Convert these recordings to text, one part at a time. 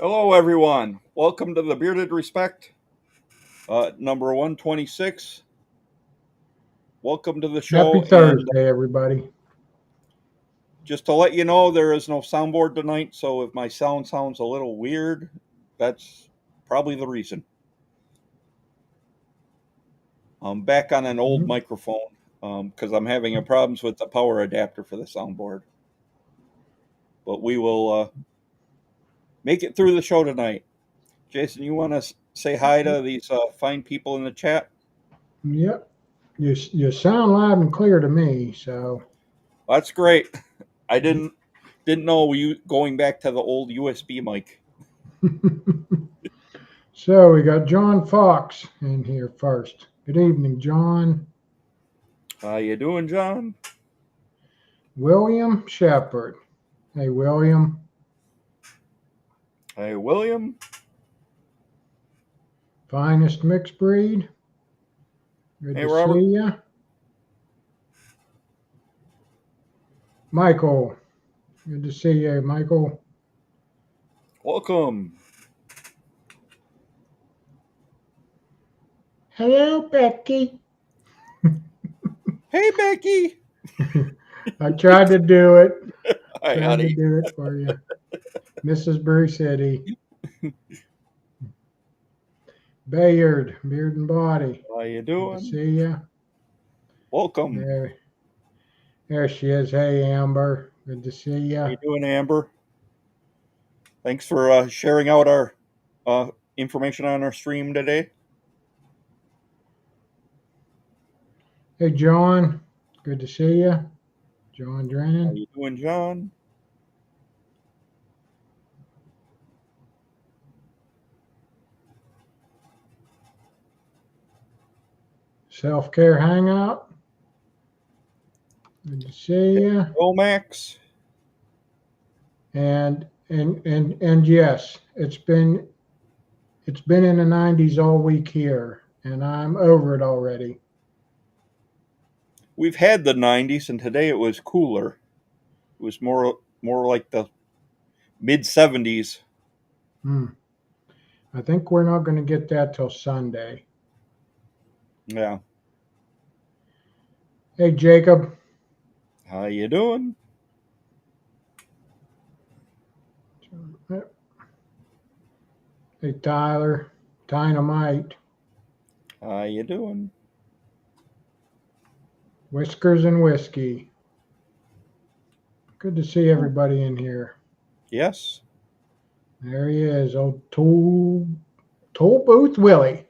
Hello, everyone. Welcome to the Bearded Respect, number 126. Welcome to the Happy show. And Thursday, everybody. just to let you know, there is no soundboard tonight. So if my sound sounds a little weird, that's probably the reason. I'm back on an old microphone because I'm having problems with the power adapter for the soundboard. But we will make it through the show tonight. Jason, you want to say hi to these fine people in the chat? Yep. You sound loud and clear to me, so That's great. I didn't know you going back to the old USB mic. so we got John Fox in here first. Good evening, John. How you doing, John? William Shepard. Hey, William. Hey, William. Finest mixed breed. Good Hey, to Robert. see you. Michael. Good to see you, Michael. Welcome. Hello, Becky. Hey, Becky. I tried to do it. Hi, Tried honey. to do it for you. Mrs. Bruce City. Bayard, Beard and Body. How you Good doing? to see you. Welcome. There she is. Hey, Amber. Good to see you. How you doing, Amber? Thanks for sharing out our information on our stream today. Hey, John. Good to see you. John How Drennan. you doing, John? Self-Care Hangout. Good to see you. Hello, Max. And yes, it's been in the 90s all week here, and I'm over it already. We've had the 90s, and today it was cooler. It was more like the mid 70s. I think we're not going to get that till Sunday. Yeah. Hey, Jacob. How you doing? Hey, Tyler. Dynamite. How you doing? Whiskers and Whiskey. Good to see everybody in here. Yes. There he is, old Toll Booth Willie.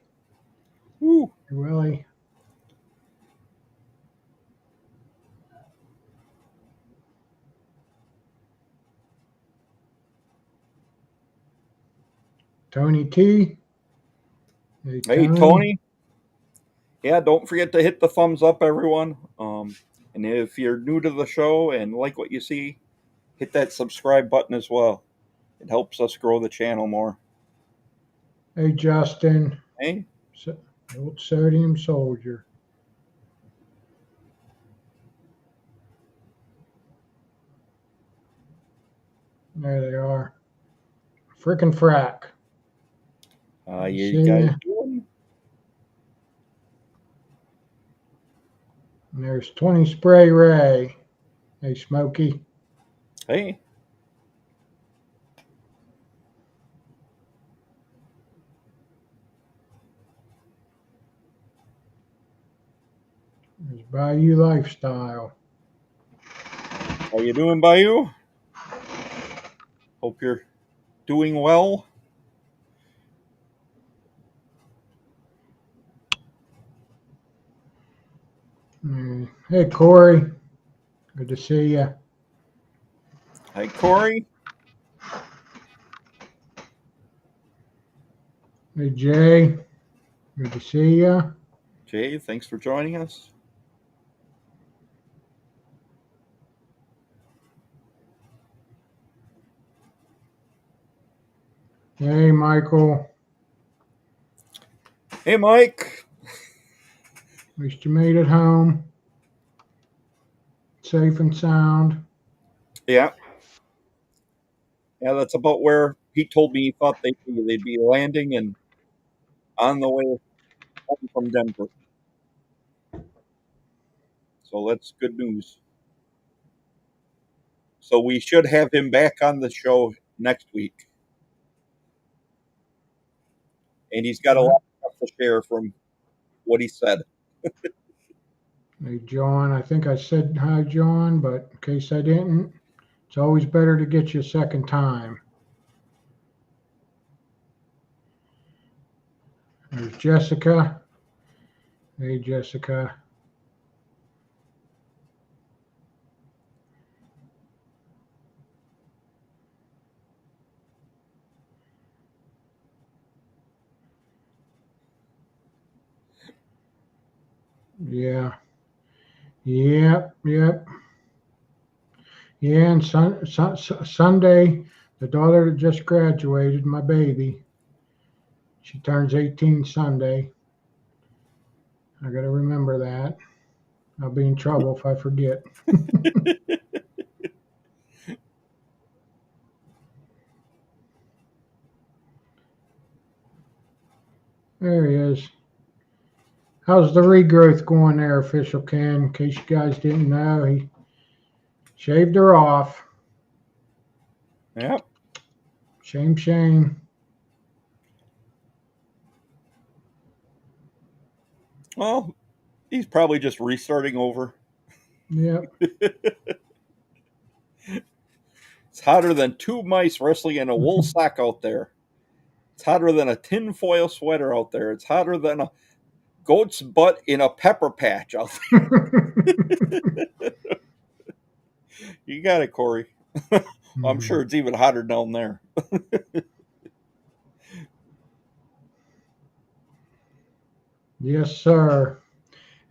Woo. Willie. Tony T. Hey, Tony. Yeah, don't forget to hit the thumbs up, everyone. And if you're new to the show and like what you see, hit that subscribe button as well. It helps us grow the channel more. Hey, Justin. Hey. Old Sodium Soldier. There they are. Frickin' frack. How you guys doing? And there's 20 Spray Ray. Hey, Smokey. Hey. There's Bayou Lifestyle. How you doing, Bayou? Hope you're doing well. Hey, Corey. Good to see you. Hi, Corey. Hey, Jay. Good to see you. Jay, thanks for joining us. Hey, Michael. Hey, Mike. At least you made it home. Safe and sound. Yeah. Yeah, that's about where he told me he thought they'd be landing and on the way home from Denver. So that's good news. So we should have him back on the show next week. And he's got a lot of stuff to share from what he said. Hey, John, I think I said hi, John, but in case I didn't, it's always better to get you a second time. There's Jessica. Hey, Jessica. Yeah. Yep. Yep. Yeah. And Sunday, the daughter that just graduated, my baby, she turns 18 Sunday. I got to remember that. I'll be in trouble if I forget. There he is. How's the regrowth going there, Official Ken? In case you guys didn't know, he shaved her off. Yep. Shame, shame. Well, he's probably just restarting over. Yep. It's hotter than two mice wrestling in a wool sock out there. It's hotter than a tinfoil sweater out there. It's hotter than a goat's butt in a pepper patch out there. You got it, Corey. I'm sure it's even hotter down there. Yes, sir.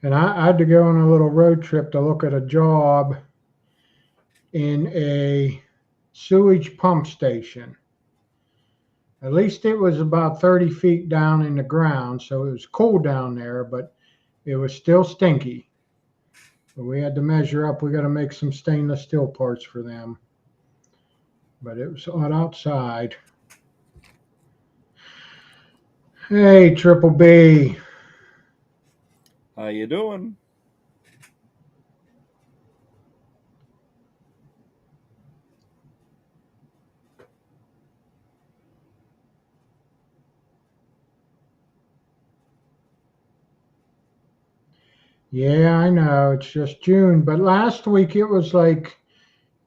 And I had to go on a little road trip to look at a job in a sewage pump station. At least it was about 30 feet down in the ground, so it was cool down there, but it was still stinky. But we had to measure up. We got to make some stainless steel parts for them. But it was hot outside. Hey, Triple B. How you doing? Yeah, I know. It's just June. But last week it was like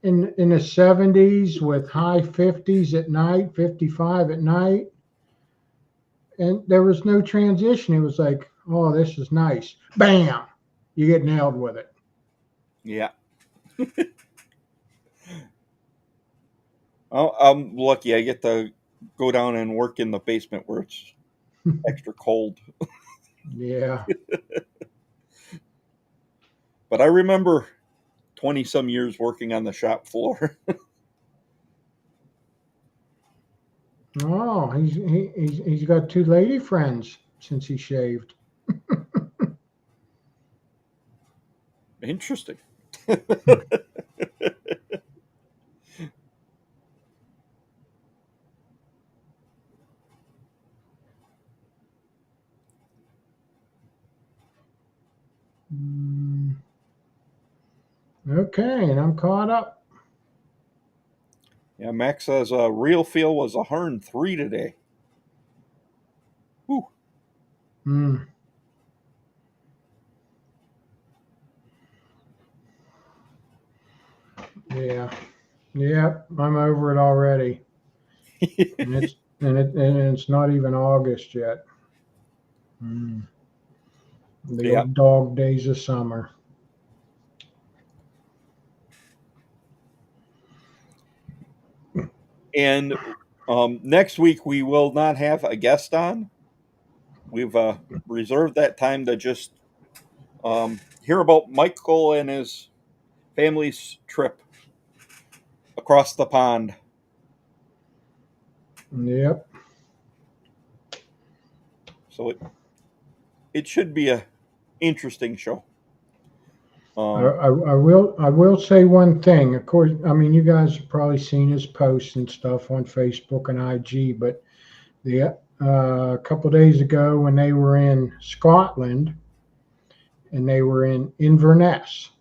in the 70s with high 50s at night, 55 at night. And there was no transition. It was like, oh, this is nice. Bam! You get nailed with it. Yeah. I'm lucky. I get to go down and work in the basement where it's extra cold. Yeah. But I remember 20 some years working on the shop floor. Oh, he's got two lady friends since he shaved. Interesting. Okay, and I'm caught up. Yeah, Max says real feel was 103 today. Whew. Mm, yeah. Yep, I'm over it already. And it's not even August yet. The Yeah. old dog days of summer. And next week we will not have a guest on. We've reserved that time to just hear about Michael and his family's trip across the pond. Yep. So it should be a interesting show. I will say one thing. Of course, I mean you guys have probably seen his posts and stuff on Facebook and IG, but a couple days ago when they were in Scotland and they were in Inverness,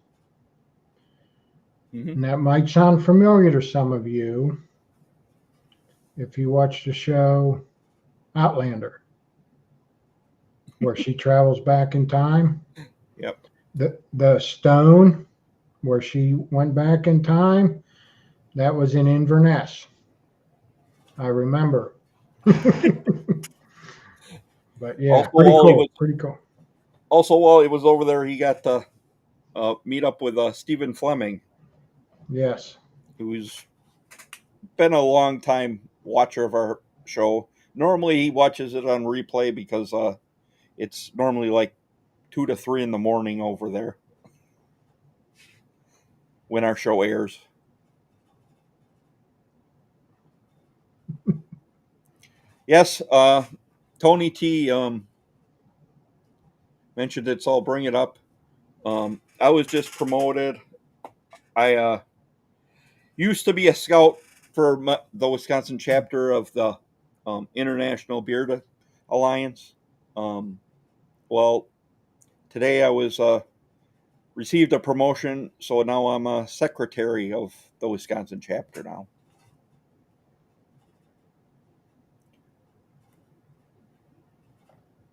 Mm-hmm. and that might sound familiar to some of you if you watch the show Outlander, where she travels back in time. Yep. The stone where she went back in time, that was in Inverness. I remember. But yeah, Also, pretty while he was cool. Pretty cool. over there, he got to meet up with Stephen Fleming, Yes. who's been a long time watcher of our show. Normally, he watches it on replay because it's normally like 2 to 3 in the morning over there when our show airs. Yes, Tony T mentioned it, so I'll bring it up. I was just promoted. I used to be a scout for the Wisconsin chapter of the International Beard Alliance. Um, well, today I was received a promotion, so now I'm a secretary of the Wisconsin chapter now.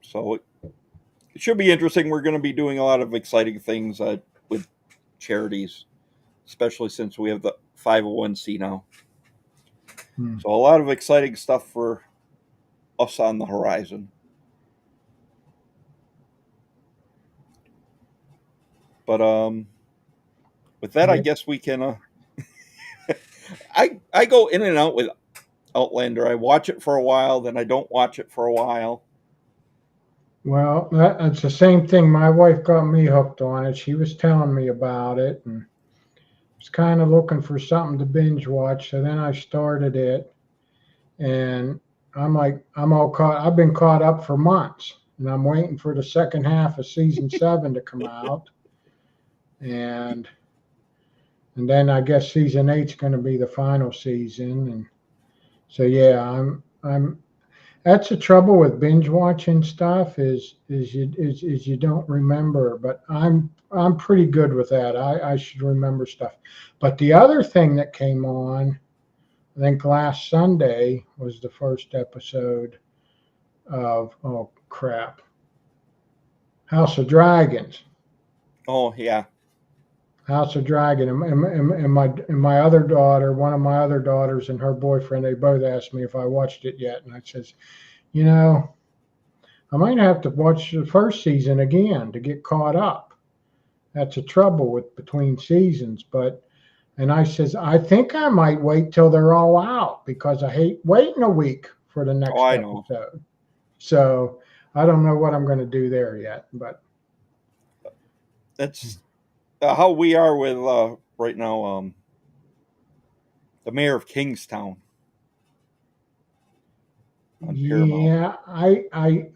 So it should be interesting. We're going to be doing a lot of exciting things with charities, especially since we have the 501c now. So a lot of exciting stuff for us on the horizon. But with that, I guess we can. I go in and out with Outlander. I watch it for a while, then I don't watch it for a while. Well, that's the same thing. My wife got me hooked on it. She was telling me about it and was kind of looking for something to binge watch. So then I started it, and I'm like, I'm all caught. I've been caught up for months, and I'm waiting for the second half of season 7 to come out, and then I guess season 8's going to be the final season, and so yeah, I'm that's the trouble with binge watching stuff is you don't remember, but I'm pretty good with that. I should remember stuff. But the other thing that came on, I think last Sunday was the first episode of, oh crap, House of Dragons. Oh yeah. House of Dragon, and my other daughter, one of my other daughters and her boyfriend, they both asked me if I watched it yet, and I says, you know, I might have to watch the first season again to get caught up. That's the trouble with between seasons. And I says, I think I might wait till they're all out because I hate waiting a week for the Oh, next I know. episode. So I don't know what I'm going to do there yet, but That's how we are with right now. The mayor of Kingstown on Paramount. yeah,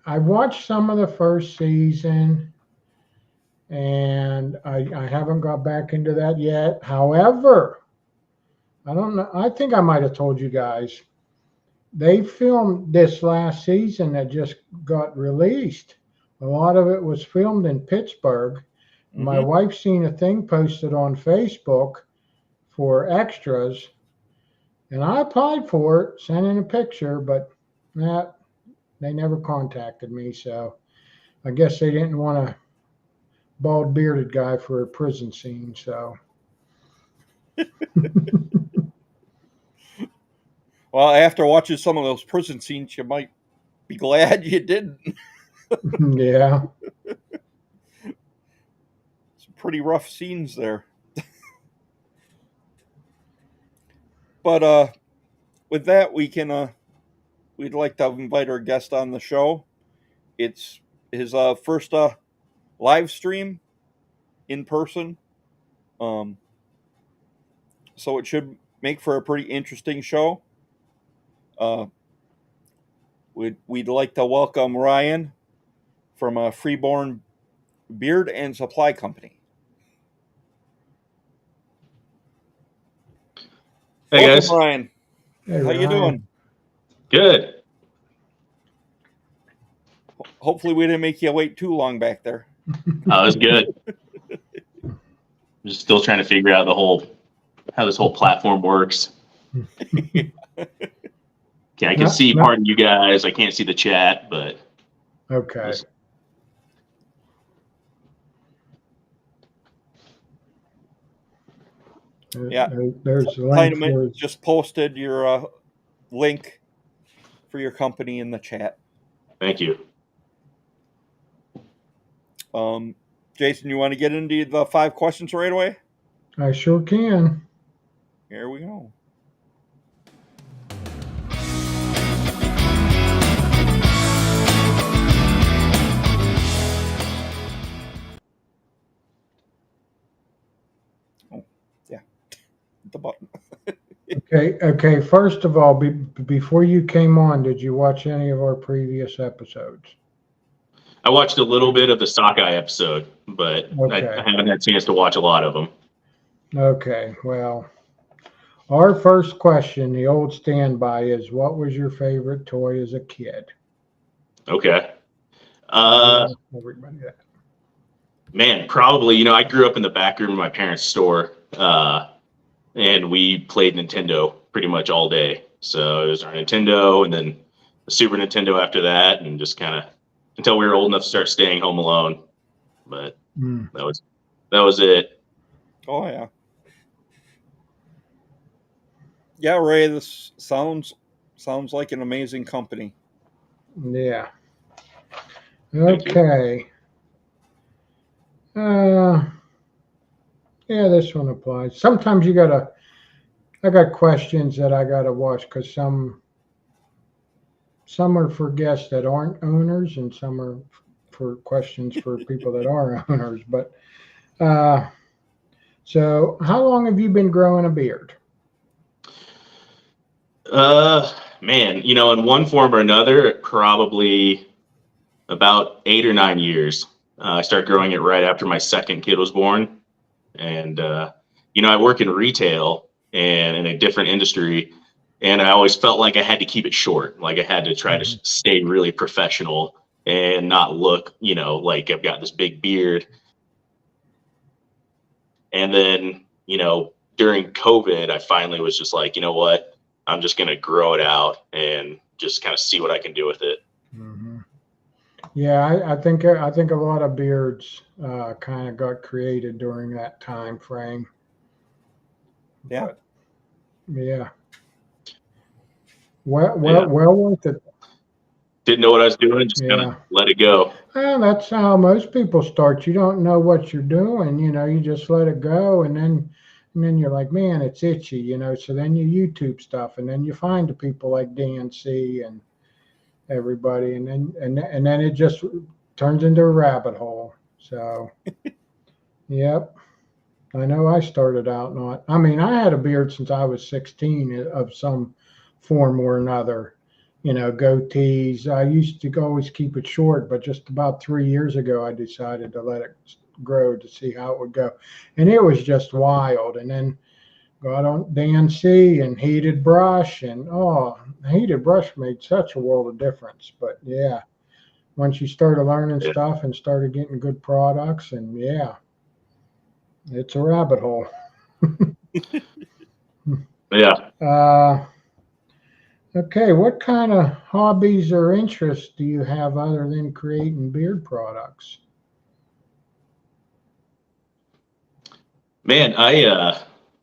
I watched some of the first season and I haven't got back into that yet. However, I don't know. I think I might have told you guys they filmed this last season that just got released. A lot of it was filmed in Pittsburgh. My Mm-hmm. wife seen a thing posted on Facebook for extras, and I applied for it, sent in a picture, but they never contacted me. So I guess they didn't want a bald bearded guy for a prison scene. So Well, after watching some of those prison scenes, you might be glad you didn't. yeah. Some pretty rough scenes there. But with that, we'd like to invite our guest on the show. It's his first live stream in person. Um, so it should make for a pretty interesting show. Uh, we'd like to welcome Ryan from Freeborn Beard and Supply Company. Hey, Welcome, guys. Ryan. Hey, How you Ryan. doing? Good. Hopefully we didn't make you wait too long back there. Oh, it was good. I'm just still trying to figure out how this whole platform works. Yeah, I can see part of you guys. I can't see the chat, but Okay. Yeah. There's the link Heinemann for just posted your link for your company in the chat. Thank you. Jason, you want to get into the 5 questions right away? I sure can. Here we go. Oh, yeah. The button. Okay. First of all, before you came on, did you watch any of our previous episodes? I watched a little bit of the Sockeye episode, but Okay. I haven't had a chance to watch a lot of them. Okay. Well, our first question, the old standby, is what was your favorite toy as a kid? Okay. Everybody that. Man, probably, I grew up in the back room of my parents' store, and we played Nintendo pretty much all day. So it was our Nintendo and then the Super Nintendo after that, and just kind of until we were old enough to start staying home alone. But that was it. Oh, yeah. Yeah, Ray, this sounds like an amazing company. Yeah. Okay. Yeah, this one applies. Sometimes I got questions that I gotta watch because some are for guests that aren't owners and some are for questions for people that are owners. But so how long have you been growing a beard? Man, in one form or another, probably about 8 or 9 years. I started growing it right after my second kid was born. And, I work in retail and in a different industry. And I always felt like I had to keep it short. Like I had to try to stay really professional and not look, like I've got this big beard. And then, during COVID, I finally was just like, you know what? I'm just going to grow it out and just kind of see what I can do with it. Mm-hmm. Yeah, I think a lot of beards kind of got created during that time frame. Yeah. But, yeah. Well worth it. Didn't know what I was doing, just kind of let it go. Well, that's how most people start. You don't know what you're doing, you just let it go, and then you're like, man, it's itchy, So then you YouTube stuff, and then you find the people like DNC and everybody, and then it just turns into a rabbit hole. So, yep. I know I started out I had a beard since I was 16 of some form or another, goatees. I used to always keep it short, but just about 3 years ago, I decided to let it grow to see how it would go. And it was just wild. And then got on DNC and heated brush, and heated brush made such a world of difference. But yeah, once you started learning stuff and started getting good products, and it's a rabbit hole. Yeah. Okay, what kind of hobbies or interests do you have other than creating beard products? Man, I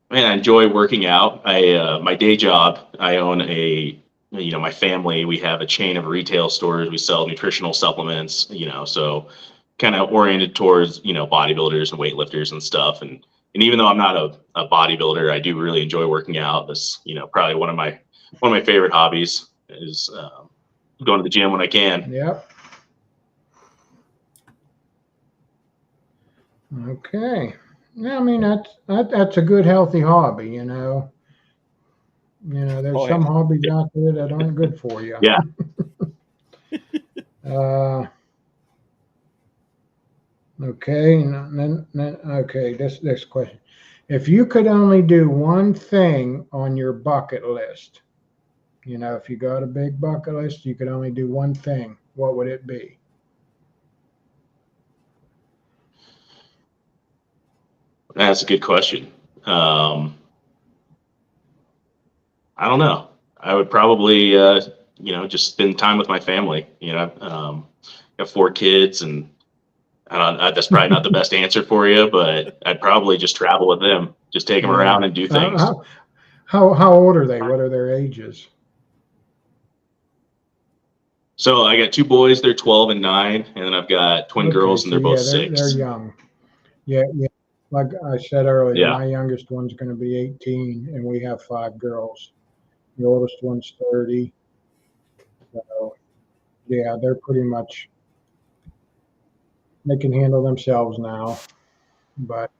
enjoy working out. My day job, I own my family, we have a chain of retail stores. We sell nutritional supplements, so kind of oriented towards, bodybuilders and weightlifters and stuff. And even though I'm not a bodybuilder, I do really enjoy working out. That's, probably one of my favorite hobbies is going to the gym when I can. Yep. Okay. Yeah, that's a good healthy hobby, there's some hobbies out there that aren't good for you. Yeah. Okay, and then okay, this question. If you could only do one thing on your bucket list, you know, if you got a big bucket list, you could only do one thing, what would it be? That's a good question. I don't know. I would probably, just spend time with my family. Got 4 kids, and I don't, that's probably not the best answer for you, but I'd probably just travel with them, just take them around and do things. How old are they? What are their ages? So I got 2 boys, they're 12 and 9, and then I've got twin girls, and they're both 6. They're young. Yeah. Like I said earlier, Yeah. my youngest one's going to be 18, and we have 5 girls. The oldest one's 30. So, yeah, they're pretty much, they can handle themselves now. But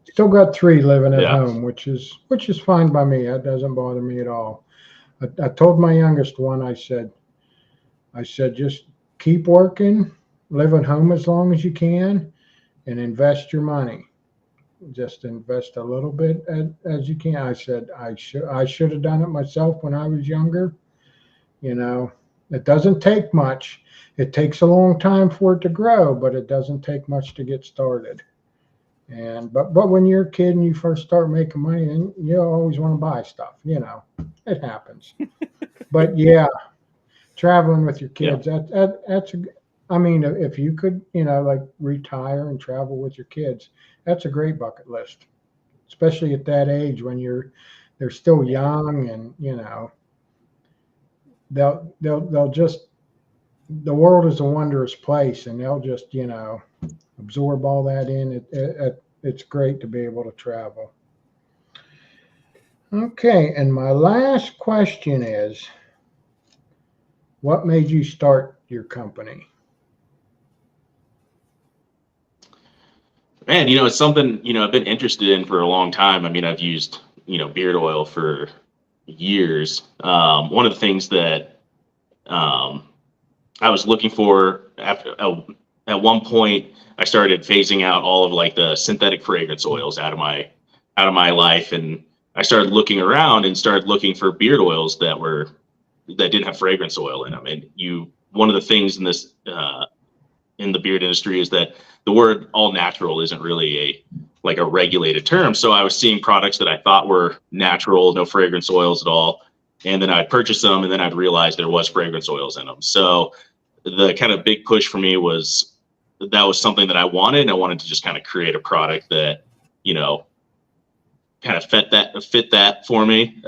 still got 3 living at home, which is fine by me. That doesn't bother me at all. I told my youngest one, I said, just keep working, live at home as long as you can, and invest your money. Just invest a little bit as you can. I said I should have done it myself when I was younger. You know, it doesn't take much. It takes a long time for it to grow, but it doesn't take much to get started. And but when you're a kid and you first start making money, then you always want to buy stuff. You know, it happens. But yeah, traveling with your kids, that's a. I mean, if you could, you know, like retire and travel with your kids, that's a great bucket list, especially at that age when they're still young, and you know, they'll just, the world is a wondrous place, and they'll just, you know, absorb all that in. It's great to be able to travel. Okay, and my last question is, what made you start your company? Man, it's something, I've been interested in for a long time. I mean, I've used, beard oil for years. One of the things that I was looking for at one point, I started phasing out all of like the synthetic fragrance oils out of my life, and I started looking around and started looking for beard oils that didn't have fragrance oil in them. And one of the things in this in the beard industry is that the word all natural isn't really a regulated term. So I was seeing products that I thought were natural, no fragrance oils at all. And then I'd purchase them, and then I'd realize there was fragrance oils in them. So the kind of big push for me was that was something that I wanted. And I wanted to just kind of create a product that, kind of fit that for me.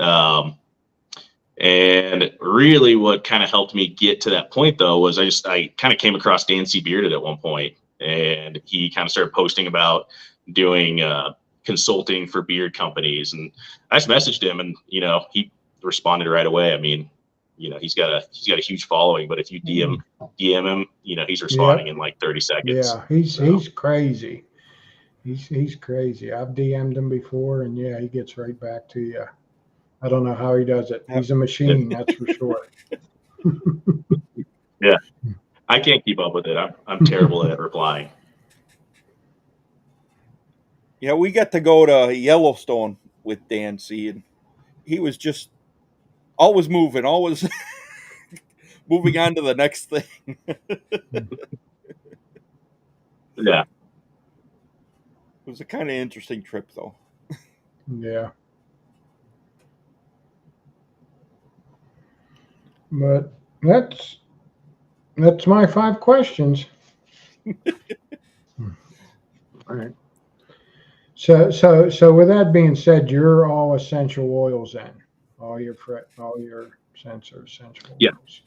And really what kind of helped me get to that point though was I kind of came across Dan C. Bearded at one point, and he kind of started posting about doing consulting for beard companies, and I just messaged him, and he responded right away. I mean, he's got a huge following, but if you DM him, he's responding in like 30 seconds. Yeah, he's crazy. He's crazy. I've DM'd him before, and yeah, he gets right back to you. I don't know how he does it. He's a machine, that's for sure. Yeah, I can't keep up with it. I'm terrible at replying. Yeah, we got to go to Yellowstone with Dan C, and he was just always moving, always moving on to the next thing. Yeah. It was a kind of interesting trip, though. Yeah. But that's my 5 questions. All right. So with that being said, you're all essential oils in. All your scents are essential oils.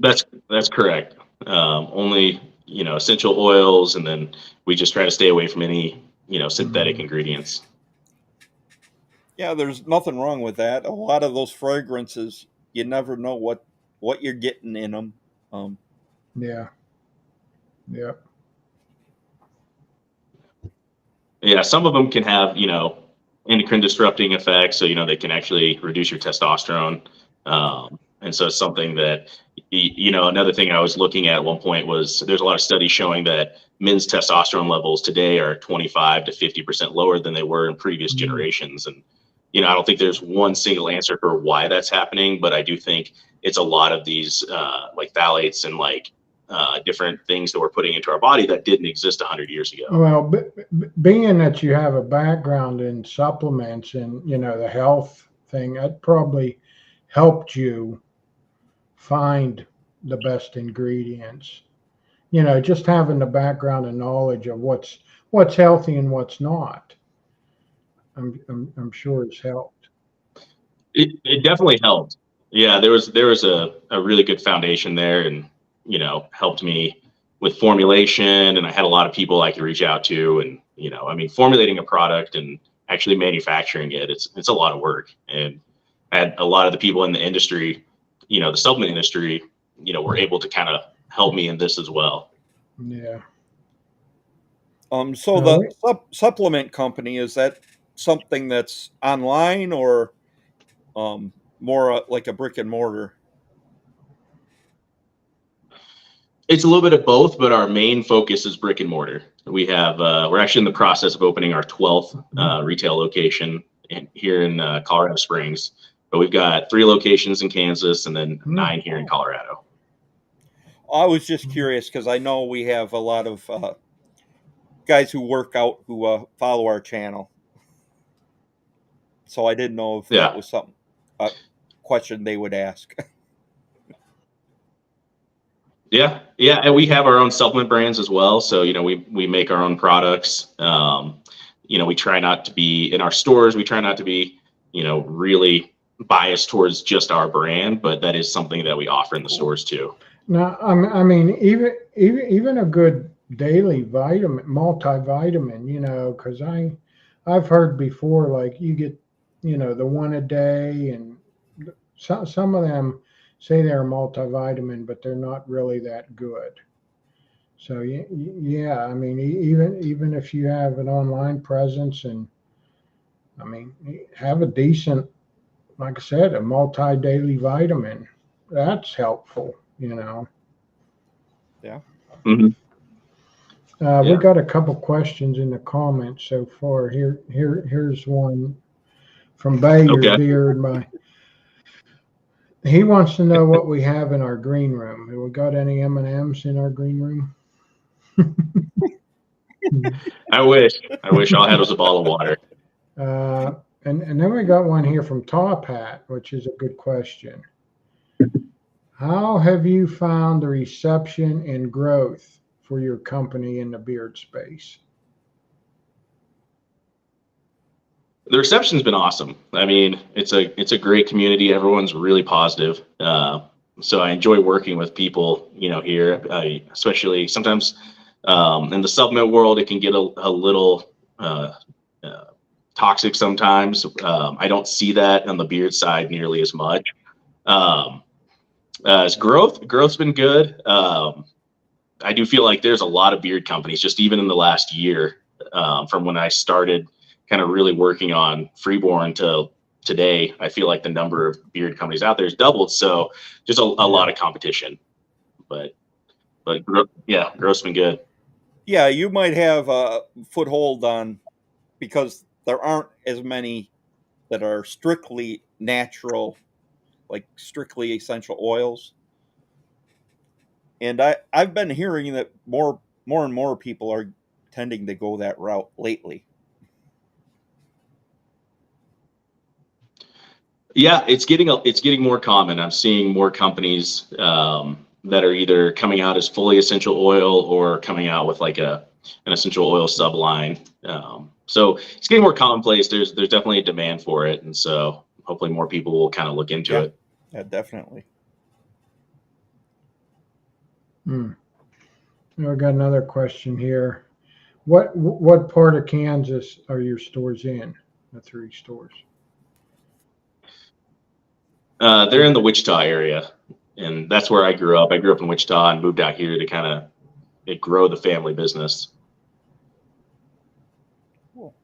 That's correct. Only, essential oils, and then we just try to stay away from any, synthetic ingredients. Yeah, there's nothing wrong with that. A lot of those fragrances, you never know what you're getting in them. Yeah. Yeah, some of them can have, endocrine disrupting effects. So, they can actually reduce your testosterone. And so it's something that, another thing I was looking at one point was there's a lot of studies showing that men's testosterone levels today are 25 to 50% lower than they were in previous generations. And, I don't think there's one single answer for why that's happening, but I do think it's a lot of these like phthalates and like different things that we're putting into our body that didn't exist 100 years ago. Well, being that you have a background in supplements and, the health thing, that probably helped you find the best ingredients. Just having the background and knowledge of what's healthy and what's not. I'm sure it's helped. It definitely helped. Yeah, there was a really good foundation there, and helped me with formulation, and I had a lot of people I could reach out to, and formulating a product and actually manufacturing it, it's a lot of work. And I had a lot of the people in the industry, the supplement industry, were able to kind of help me in this as well. Yeah. So the supplement company, is that something that's online or more like a brick and mortar? It's a little bit of both, but our main focus is brick and mortar. We're actually in the process of opening our 12th retail location here in Colorado Springs, but we've got 3 locations in Kansas and then 9 here in Colorado. I was just curious because I know we have a lot of guys who work out who follow our channel, so I didn't know if that was a question they would ask. Yeah, and we have our own supplement brands as well. So we make our own products. We try not to be in our stores. We try not to be really biased towards just our brand, but that is something that we offer in the stores too. Now, I mean, even a good daily multivitamin, because I've heard before, like you get, the one a day, and some of them say they're a multivitamin, but they're not really that good. So yeah, I mean, even if you have an online presence and, I mean, have a decent, like I said, a multi-daily vitamin, that's helpful. Yeah. Mm-hmm. We got a couple questions in the comments so far. Here's one from Bayer's Beard. He wants to know what we have in our green room. Have we got any M&Ms in our green room? I wish all I had was a bottle of water. And then we got one here from Top Hat, which is a good question. How have you found the reception and growth for your company in the beard space? The reception's been awesome. I mean, it's a great community. Everyone's really positive. So I enjoy working with people, here, especially sometimes in the supplement world, it can get a little toxic sometimes. I don't see that on the beard side nearly as much. As growth's been good. I do feel like there's a lot of beard companies, just even in the last year, from when I started kind of really working on Freeborn to today. I feel like the number of beard companies out there has doubled. So just a lot of competition, but yeah, growth's been good. Yeah, you might have a foothold on, because there aren't as many that are strictly natural, like strictly essential oils. And I've been hearing that more and more people are tending to go that route lately. Yeah, it's getting more common. I'm seeing more companies that are either coming out as fully essential oil or coming out with like an essential oil subline. So it's getting more commonplace. There's definitely a demand for it, and so hopefully more people will kind of look into it. Yeah, definitely. Now we got another question here. What part of Kansas are your stores in? The 3 stores. They're in the Wichita area, and that's where I grew up. I grew up in Wichita and moved out here to kind of grow the family business. Cool.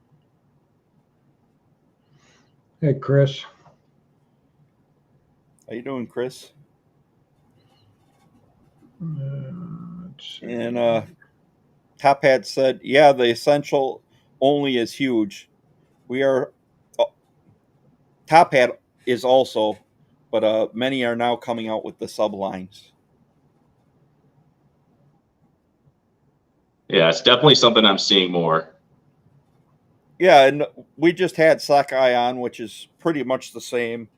Hey, Chris. How you doing, Chris? Let's see. And Top Hat said, "Yeah, the essential only is huge. We are Top Hat is also, but many are now coming out with the sublines." Yeah, it's definitely something I'm seeing more. Yeah, and we just had Sakai on, which is pretty much the same.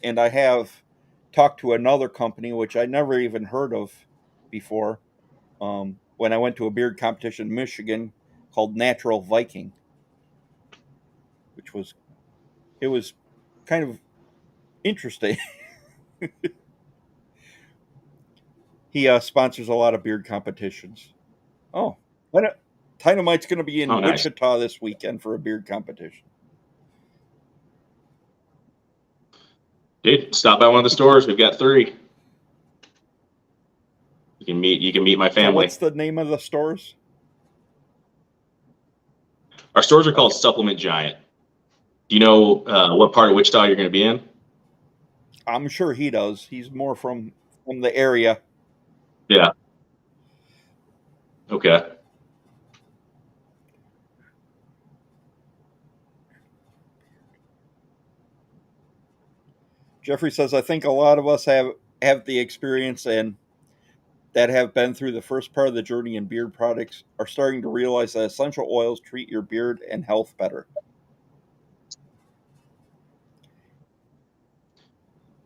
And I have talked to another company, which I never even heard of before, when I went to a beard competition in Michigan called Natural Viking, which was it was kind of interesting. He sponsors a lot of beard competitions. Oh, Dynamite's going to be Oh, in nice. Wichita this weekend for a beard competition. Dude, stop by one of the stores. We've got 3. You can meet my So, family. what's the name of the stores? Our stores are called Okay. Supplement Giant. Do you know what part of Wichita you're going to be in? I'm sure he does. He's more from the area. Yeah. Okay. Jeffrey says, "I think a lot of us have the experience and that have been through the first part of the journey in beard products are starting to realize that essential oils treat your beard and health better."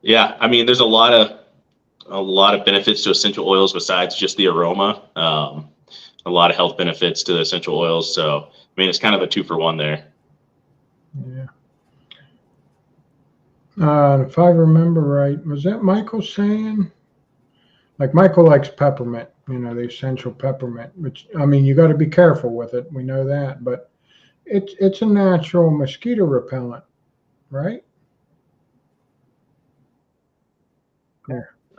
Yeah, I mean, there's a lot of benefits to essential oils besides just the aroma. A lot of health benefits to the essential oils. So, I mean, it's kind of a 2-for-1 there. Yeah. If I remember right, was that Michael saying? Like Michael likes peppermint, the essential peppermint, which I mean, you got to be careful with it. We know that, but it's a natural mosquito repellent, right?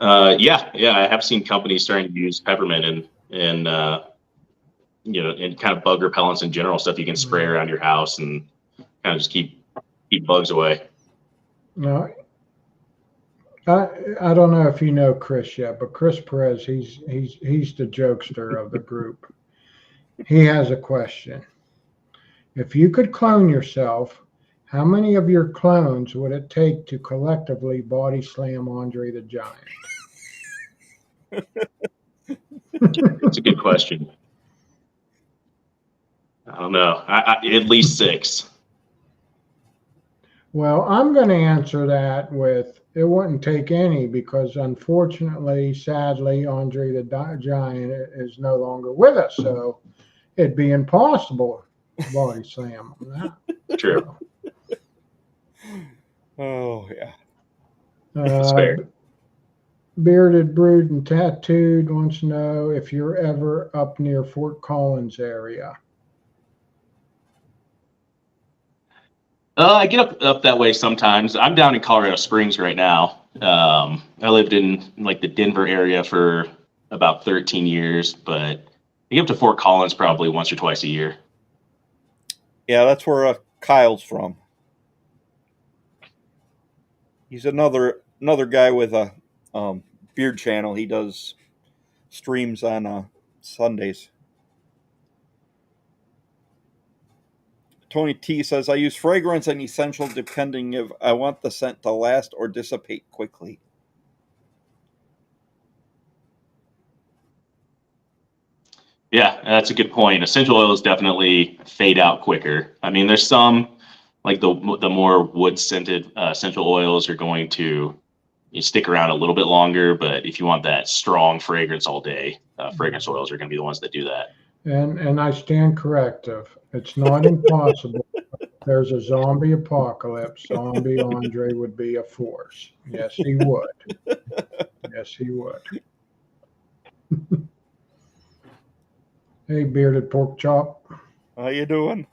Yeah, I have seen companies starting to use peppermint and and kind of bug repellents in general, stuff you can spray around your house and kind of just keep bugs away. No, I don't know if you know Chris yet, but Chris Perez, he's the jokester of the group. He has a question. If you could clone yourself, how many of your clones would it take to collectively body slam Andre the Giant? It's a good question. I don't know. At least 6. Well, I'm going to answer that with it wouldn't take any because unfortunately, sadly, Andre the Giant is no longer with us. So it'd be impossible to body slam on that. True. So, Oh yeah. That's fair. Bearded, Brood, and Tattooed wants to know if you're ever up near Fort Collins area. I get up that way sometimes. I'm down in Colorado Springs right now. I lived in like the Denver area for about 13 years, but I get up to Fort Collins probably once or twice a year. Yeah, that's where Kyle's from. He's another guy with a beard channel. He does streams on Sundays. Tony T says, "I use fragrance and essential depending if I want the scent to last or dissipate quickly." Yeah, that's a good point. Essential oils definitely fade out quicker. I mean, there's some like the more wood scented essential oils are going to stick around a little bit longer, but if you want that strong fragrance all day, fragrance oils are going to be the ones that do that. And I stand corrective. It's not impossible. There's a zombie apocalypse. Zombie Andre would be a force. Yes, he would. Yes, he would. Hey, bearded pork chop. How you doing?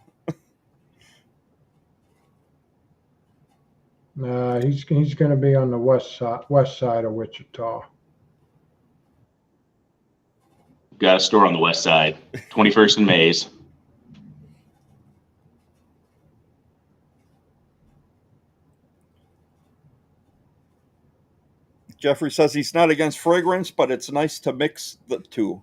He's going to be on the west side of Wichita. Got a store on the west side, 21st and Mays. Jeffrey says he's not against fragrance, but it's nice to mix the two.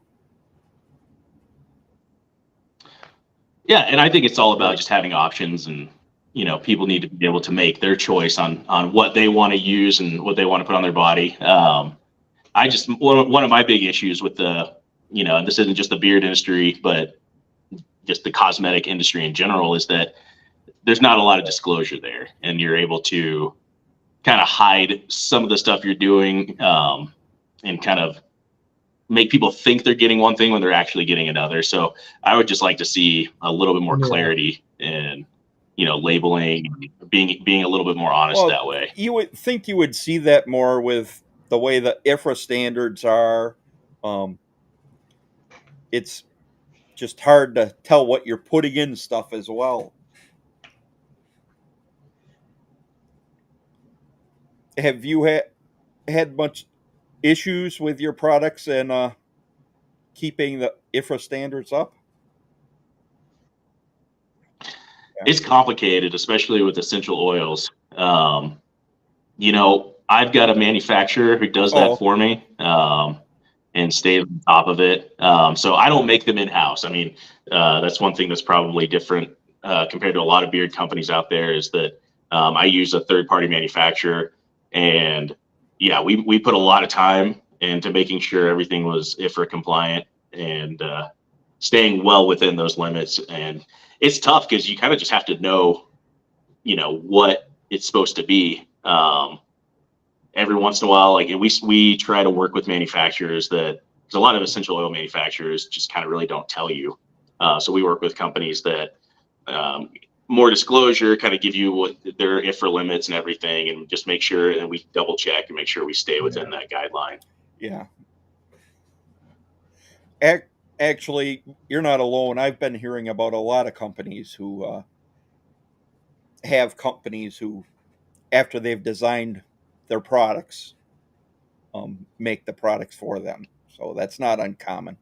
Yeah, and I think it's all about just having options, and people need to be able to make their choice on what they want to use and what they want to put on their body. I just one of my big issues with and this isn't just the beard industry, but just the cosmetic industry in general, is that there's not a lot of disclosure there, and you're able to kind of hide some of the stuff you're doing, and kind of make people think they're getting one thing when they're actually getting another. So I would just like to see a little bit more clarity in, labeling, being a little bit more honest that way. You would think you would see that more with the way the IFRA standards are. It's just hard to tell what you're putting in stuff as well. Have you had much issues with your products and keeping the IFRA standards up? It's complicated, especially with essential oils. I've got a manufacturer who does that for me, and stays on top of it. So I don't make them in-house. I mean, that's one thing that's probably different compared to a lot of beard companies out there, is that I use a third-party manufacturer, and yeah, we put a lot of time into making sure everything was IFRA compliant and staying well within those limits. And it's tough because you kind of just have to know, what it's supposed to be. Every once in a while, like we try to work with manufacturers because a lot of essential oil manufacturers just kind of really don't tell you. So we work with companies that more disclosure, kind of give you what their IFRA limits and everything, and just make sure, and we double check and make sure we stay within that guideline. Yeah. Actually, you're not alone. I've been hearing about a lot of companies who have companies who, after they've designed their products, make the products for them. So that's not uncommon.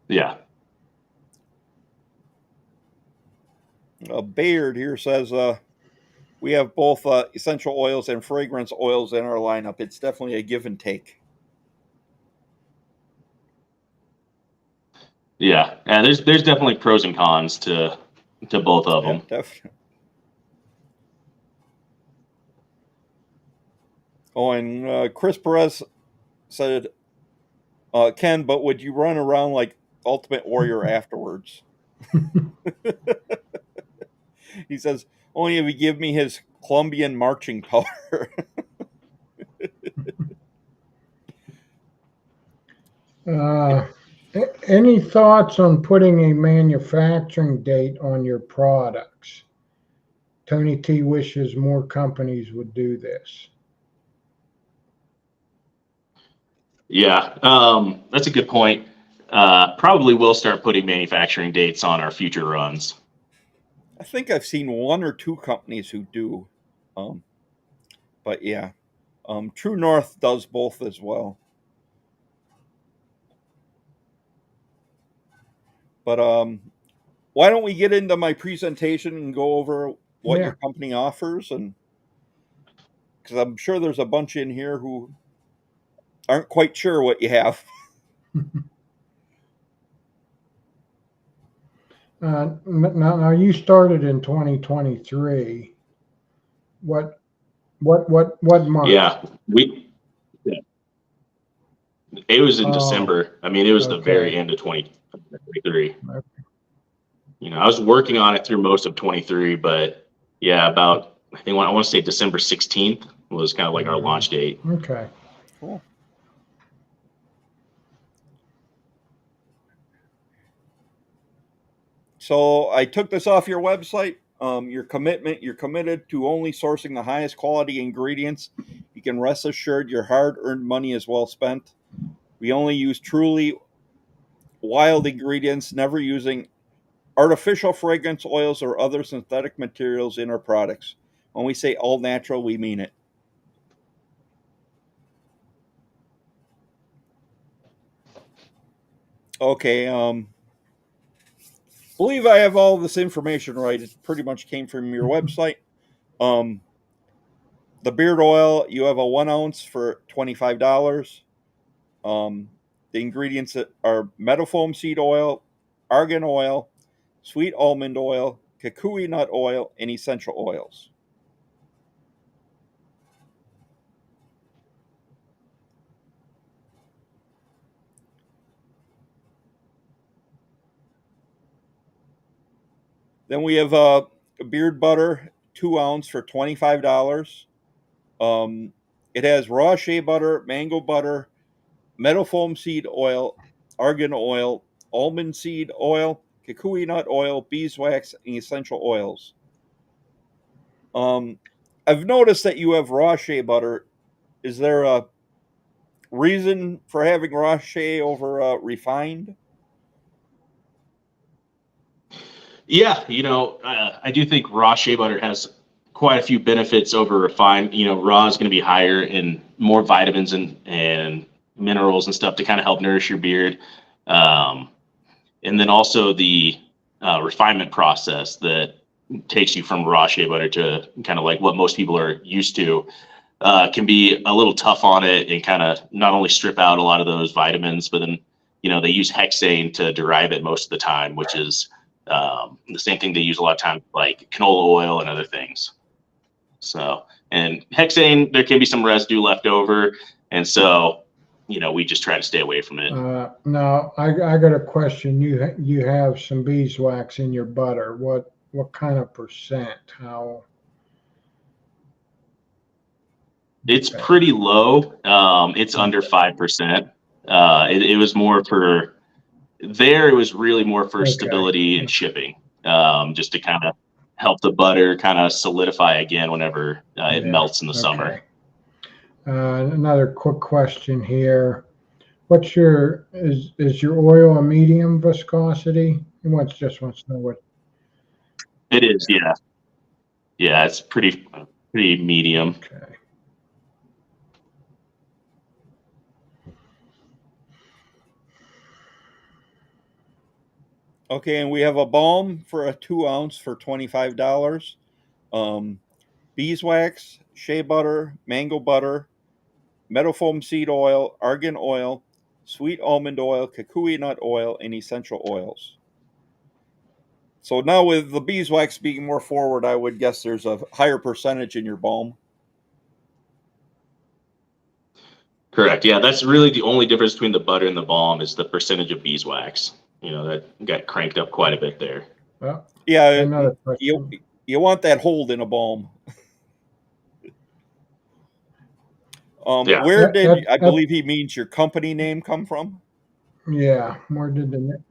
Yeah. Bayard here says we have both essential oils and fragrance oils in our lineup. It's definitely a give and take. Yeah, and there's definitely pros and cons to both of them. Definitely. Oh, and Chris Perez said, Ken, but would you run around like Ultimate Warrior afterwards? He says, only if he give me his Colombian marching powder. Any thoughts on putting a manufacturing date on your products? Tony T wishes more companies would do this. Yeah, that's a good point. Probably will start putting manufacturing dates on our future runs. I think I've seen one or two companies who do. But yeah, True North does both as well. But why don't we get into my presentation and go over what your company offers? And because I'm sure there's a bunch in here who aren't quite sure what you have. Now you started in 2023. What month? Yeah, it was in December. I mean, it was the very end of 2023. Okay. I was working on it through most of 23, but yeah, about, I want to say December 16th was kind of like our launch date. Okay. Cool. So I took this off your website. You're committed to only sourcing the highest quality ingredients. You can rest assured your hard-earned money is well spent. We only use truly wild ingredients, never using artificial fragrance oils or other synthetic materials in our products. When we say all natural, we mean it. Okay, believe I have all this information right. It pretty much came from your website. The beard oil, you have a 1 ounce for $25. The ingredients are meadowfoam seed oil, argan oil, sweet almond oil, kukui nut oil, and essential oils. Then we have a beard butter, 2 ounce for $25. It has raw shea butter, mango butter, meadowfoam seed oil, argan oil, almond seed oil, kukui nut oil, beeswax, and essential oils. I've noticed that you have raw shea butter. Is there a reason for having raw shea over refined? Yeah, I do think raw shea butter has quite a few benefits over refined. Raw is going to be higher in more vitamins and minerals and stuff to kind of help nourish your beard. And then also the refinement process that takes you from raw shea butter to kind of like what most people are used to can be a little tough on it and kind of not only strip out a lot of those vitamins, but then, they use hexane to derive it most of the time, which is the same thing they use a lot of times, like canola oil and other things. So, and hexane, there can be some residue left over. And so, we just try to stay away from it. Now, I got a question. You have some beeswax in your butter. What kind of percent? How? It's pretty low. It's under 5%. It was more for there. It was really more for stability and shipping, just to kind of help the butter kind of solidify again whenever it melts in the summer. Another quick question here. What's is your oil a medium viscosity? Just wants to know what. It is, yeah. Yeah, it's pretty medium. Okay. Okay, and we have a balm for a 2 ounce for $25. Beeswax, shea butter, mango butter, meadowfoam seed oil, argan oil, sweet almond oil, kukui nut oil, and essential oils. So now with the beeswax being more forward, I would guess there's a higher percentage in your balm. Correct. Yeah, that's really the only difference between the butter and the balm is the percentage of beeswax. That got cranked up quite a bit there. Well, yeah, you want that hold in a balm. Where did I believe he means your company name come from? Yeah, where did the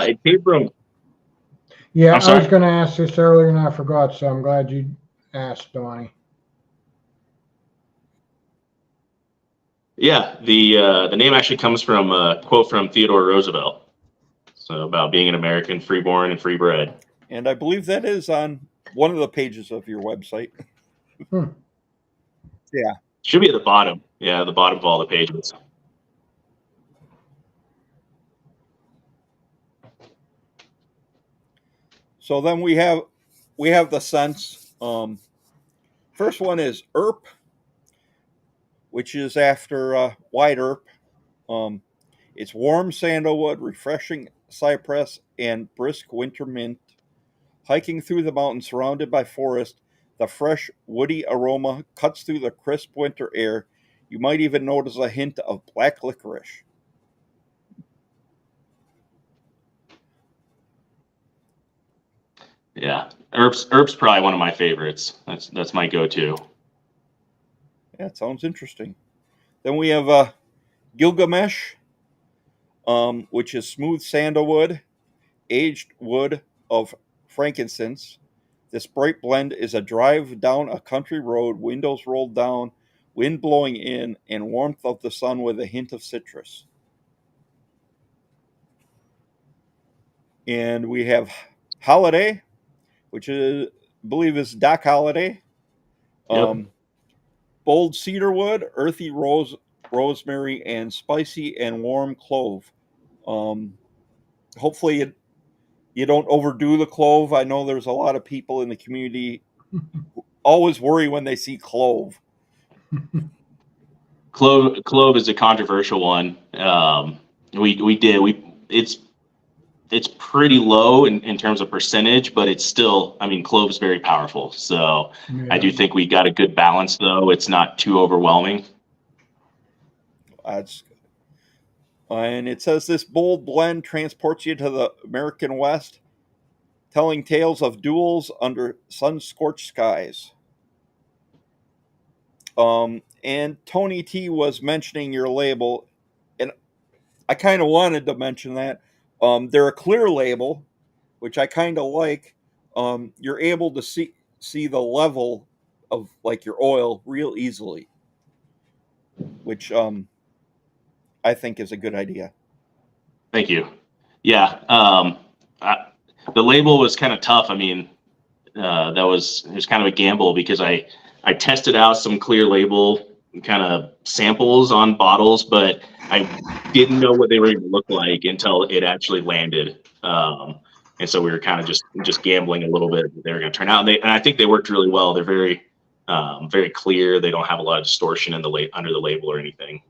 it came from? Yeah, I was going to ask this earlier and I forgot, so I'm glad you asked, Donnie. Yeah, the name actually comes from a quote from Theodore Roosevelt. So about being an American, freeborn and free bred. And I believe that is on one of the pages of your website. Yeah. Should be at the bottom. Yeah, the bottom of all the pages. So then we have the scents. First one is Earp, which is after White Earp. It's warm sandalwood, refreshing cypress, and brisk winter mint. Hiking through the mountains surrounded by forest, the fresh, woody aroma cuts through the crisp winter air. You might even notice a hint of black licorice. Yeah, Earp's probably one of my favorites. That's my go-to. Yeah, it sounds interesting. Then we have Gilgamesh, which is smooth sandalwood, aged wood of frankincense. This bright blend is a drive down a country road, windows rolled down, wind blowing in, and warmth of the sun with a hint of citrus. And we have Holiday, which I believe is Doc Holiday. Bold cedarwood, earthy rosemary, and spicy and warm clove. Hopefully you don't overdo the clove. I know there's a lot of people in the community always worry when they see clove. Clove is a controversial one. It's pretty low in terms of percentage, but it's still, I mean, clove's very powerful. So I do think we got a good balance, though. It's not too overwhelming. That's and it says this bold blend transports you to the American West, telling tales of duels under sun-scorched skies. And Tony T was mentioning your label, and I kind of wanted to mention that. They're a clear label, which I kind of like. You're able to see the level of like your oil real easily, which I think is a good idea. Thank you. Yeah, the label was kind of tough. I mean, it was kind of a gamble because I tested out some clear label kind of samples on bottles, but I didn't know what they were going to look like until it actually landed. And so we were kind of just gambling a little bit. They were going to turn out, and I think they worked really well. They're very very clear. They don't have a lot of distortion in the under the label or anything.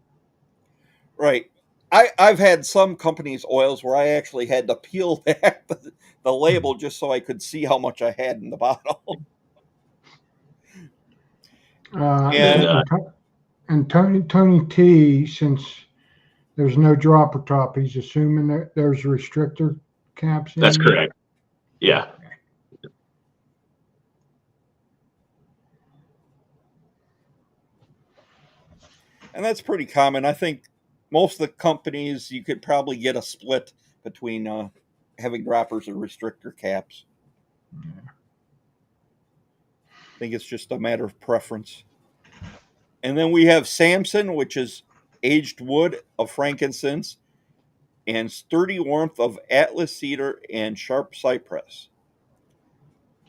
Right. I've had some companies' oils where I actually had to peel back the label just so I could see how much I had in the bottle. And Tony T, since there's no dropper top, he's assuming that there's restrictor caps in That's there? correct. Yeah. And that's pretty common. I think most of the companies, you could probably get a split between having droppers or restrictor caps. Yeah. I think it's just a matter of preference. And then we have Samson, which is aged wood of frankincense and sturdy warmth of Atlas cedar and sharp cypress.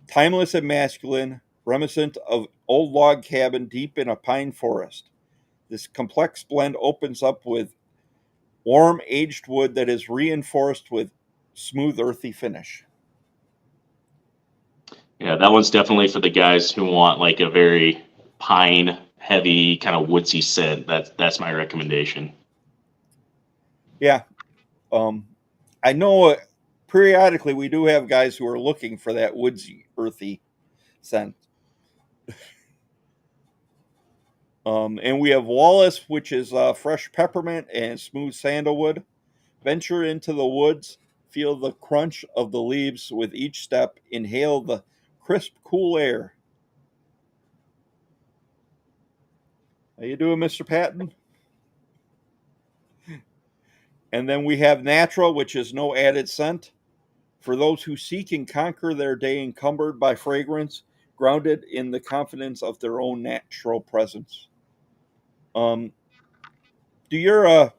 Timeless and masculine, reminiscent of old log cabin deep in a pine forest. This complex blend opens up with warm aged wood that is reinforced with smooth earthy finish. Yeah, that one's definitely for the guys who want like a very pine heavy kind of woodsy scent. That's my recommendation. Yeah. I know periodically we do have guys who are looking for that woodsy earthy scent. And we have Wallace, which is fresh peppermint and smooth sandalwood. Venture into the woods, feel the crunch of the leaves with each step, inhale the crisp, cool air. How you doing, Mr. Patton? And then we have Natural, which is no added scent. For those who seek and conquer their day encumbered by fragrance, grounded in the confidence of their own natural presence. Do your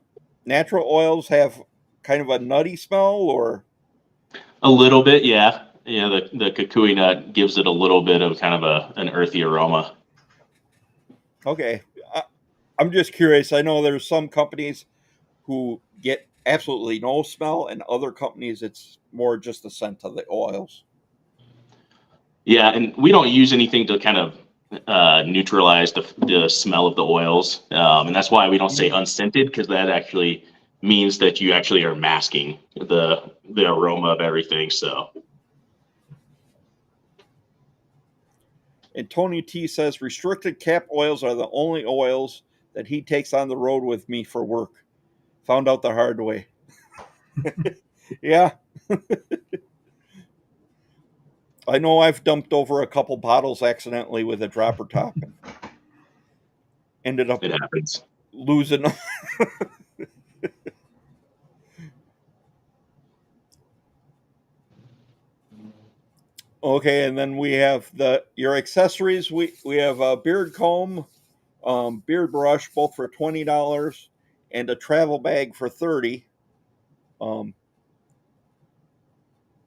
natural oils have kind of a nutty smell, or? A little bit, yeah. Yeah, the kukui nut gives it a little bit of kind of an earthy aroma. Okay. I'm just curious. I know there's some companies who get absolutely no smell, and other companies it's more just the scent of the oils. Yeah, and we don't use anything to kind of neutralize the smell of the oils, and that's why we don't say unscented, because that actually means that you actually are masking the aroma of everything. So. And Tony T says restricted cap oils are the only oils that he takes on the road with me for work. Found out the hard way. Yeah. I know I've dumped over a couple bottles accidentally with a dropper top and ended up it happens. Losing them. Okay, and then we have your accessories. We have a beard comb, beard brush, both for $20, and a travel bag for $30.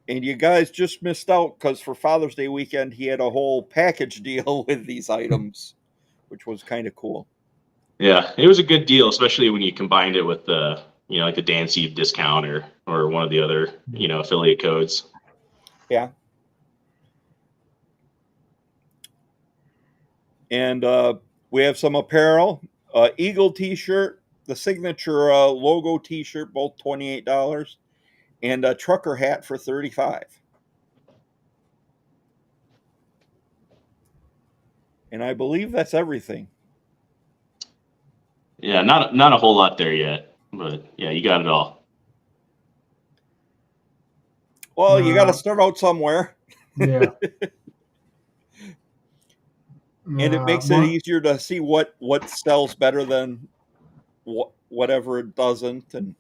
And you guys just missed out because for Father's Day weekend he had a whole package deal with these items, which was kind of cool. Yeah, it was a good deal, especially when you combined it with the like the Dan Seed discount or one of the other affiliate codes. Yeah. And we have some apparel, Eagle T-shirt, the signature logo T-shirt, both $28, and a trucker hat for $35. And I believe that's everything. Yeah, not a whole lot there yet, but yeah, you got it all. Well, you got to start out somewhere. Yeah. And it makes it easier to see what sells better than whatever it doesn't, and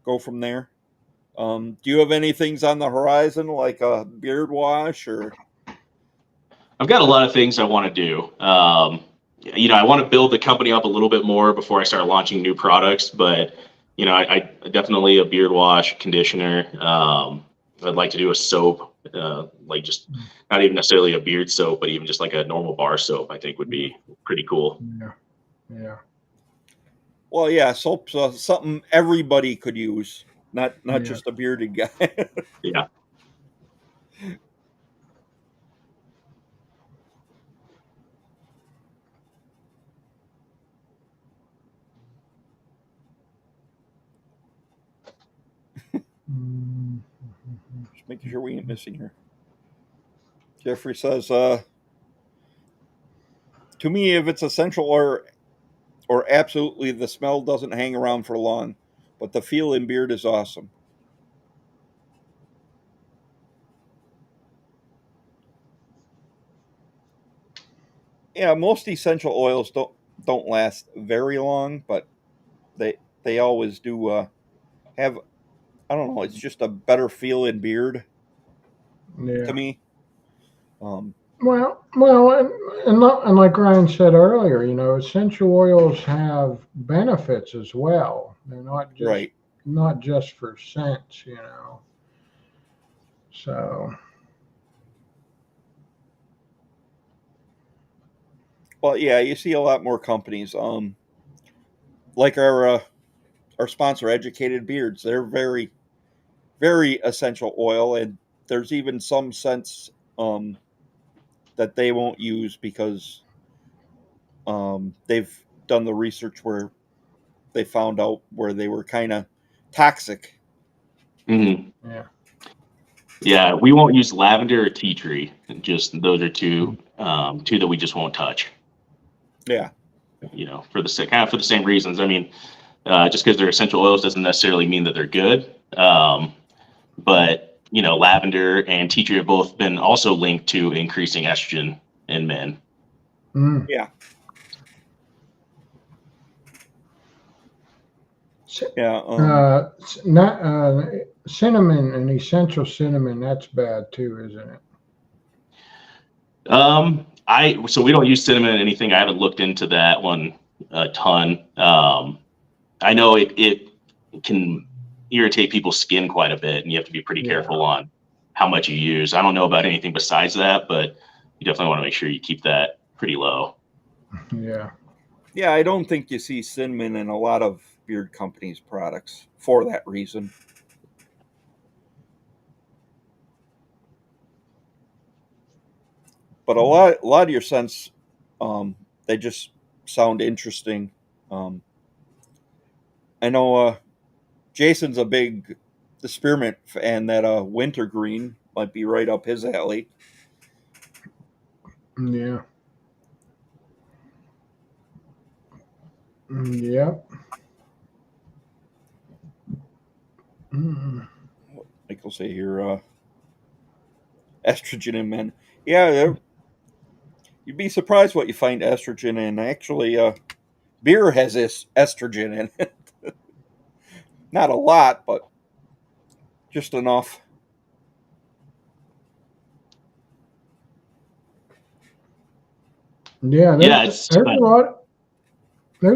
go from there. Do you have any things on the horizon, like a beard wash, or? I've got a lot of things I want to do. I want to build the company up a little bit more before I start launching new products. But I definitely a beard wash, conditioner. I'd like to do a soap, like just not even necessarily a beard soap, but even just like a normal bar soap. I think would be pretty cool. Yeah. Well, yeah, soap's something everybody could use, not just a bearded guy. Yeah. Just making sure we ain't missing her. Jeffrey says, to me, if it's essential or absolutely, the smell doesn't hang around for long, but the feel in beard is awesome. Yeah, most essential oils don't last very long, but they always do have, I don't know, it's just a better feel in beard to me. Well, and like Ryan said earlier, essential oils have benefits as well. They're not just Right. not just for scents, So. Well, yeah, you see a lot more companies, like our sponsor, Educated Beards. They're very, very essential oil, and there's even some scents that they won't use because they've done the research where they found out where they were kind of toxic. Mm-hmm. Yeah. Yeah, we won't use lavender or tea tree. Just those are two that we just won't touch. Yeah. For the same reasons. I mean, just because they're essential oils doesn't necessarily mean that they're good. But lavender and tea tree have both been also linked to increasing estrogen in men. Yeah. Yeah. Cinnamon and essential cinnamon, that's bad too, isn't it? So we don't use cinnamon in anything. I haven't looked into that one a ton. I know it can irritate people's skin quite a bit, and you have to be pretty careful on how much you use. I don't know about anything besides that, but you definitely want to make sure you keep that pretty low. Yeah. Yeah, I don't think you see cinnamon in a lot of beard companies' products for that reason. But a lot of your scents, they just sound interesting. I know Jason's a big spearmint fan. That wintergreen might be right up his alley. Yeah. Yep. Like I'll say here, estrogen in men. Yeah, you'd be surprised what you find estrogen in. Actually, beer has this estrogen in it. Not a lot, but just enough. Yeah, there's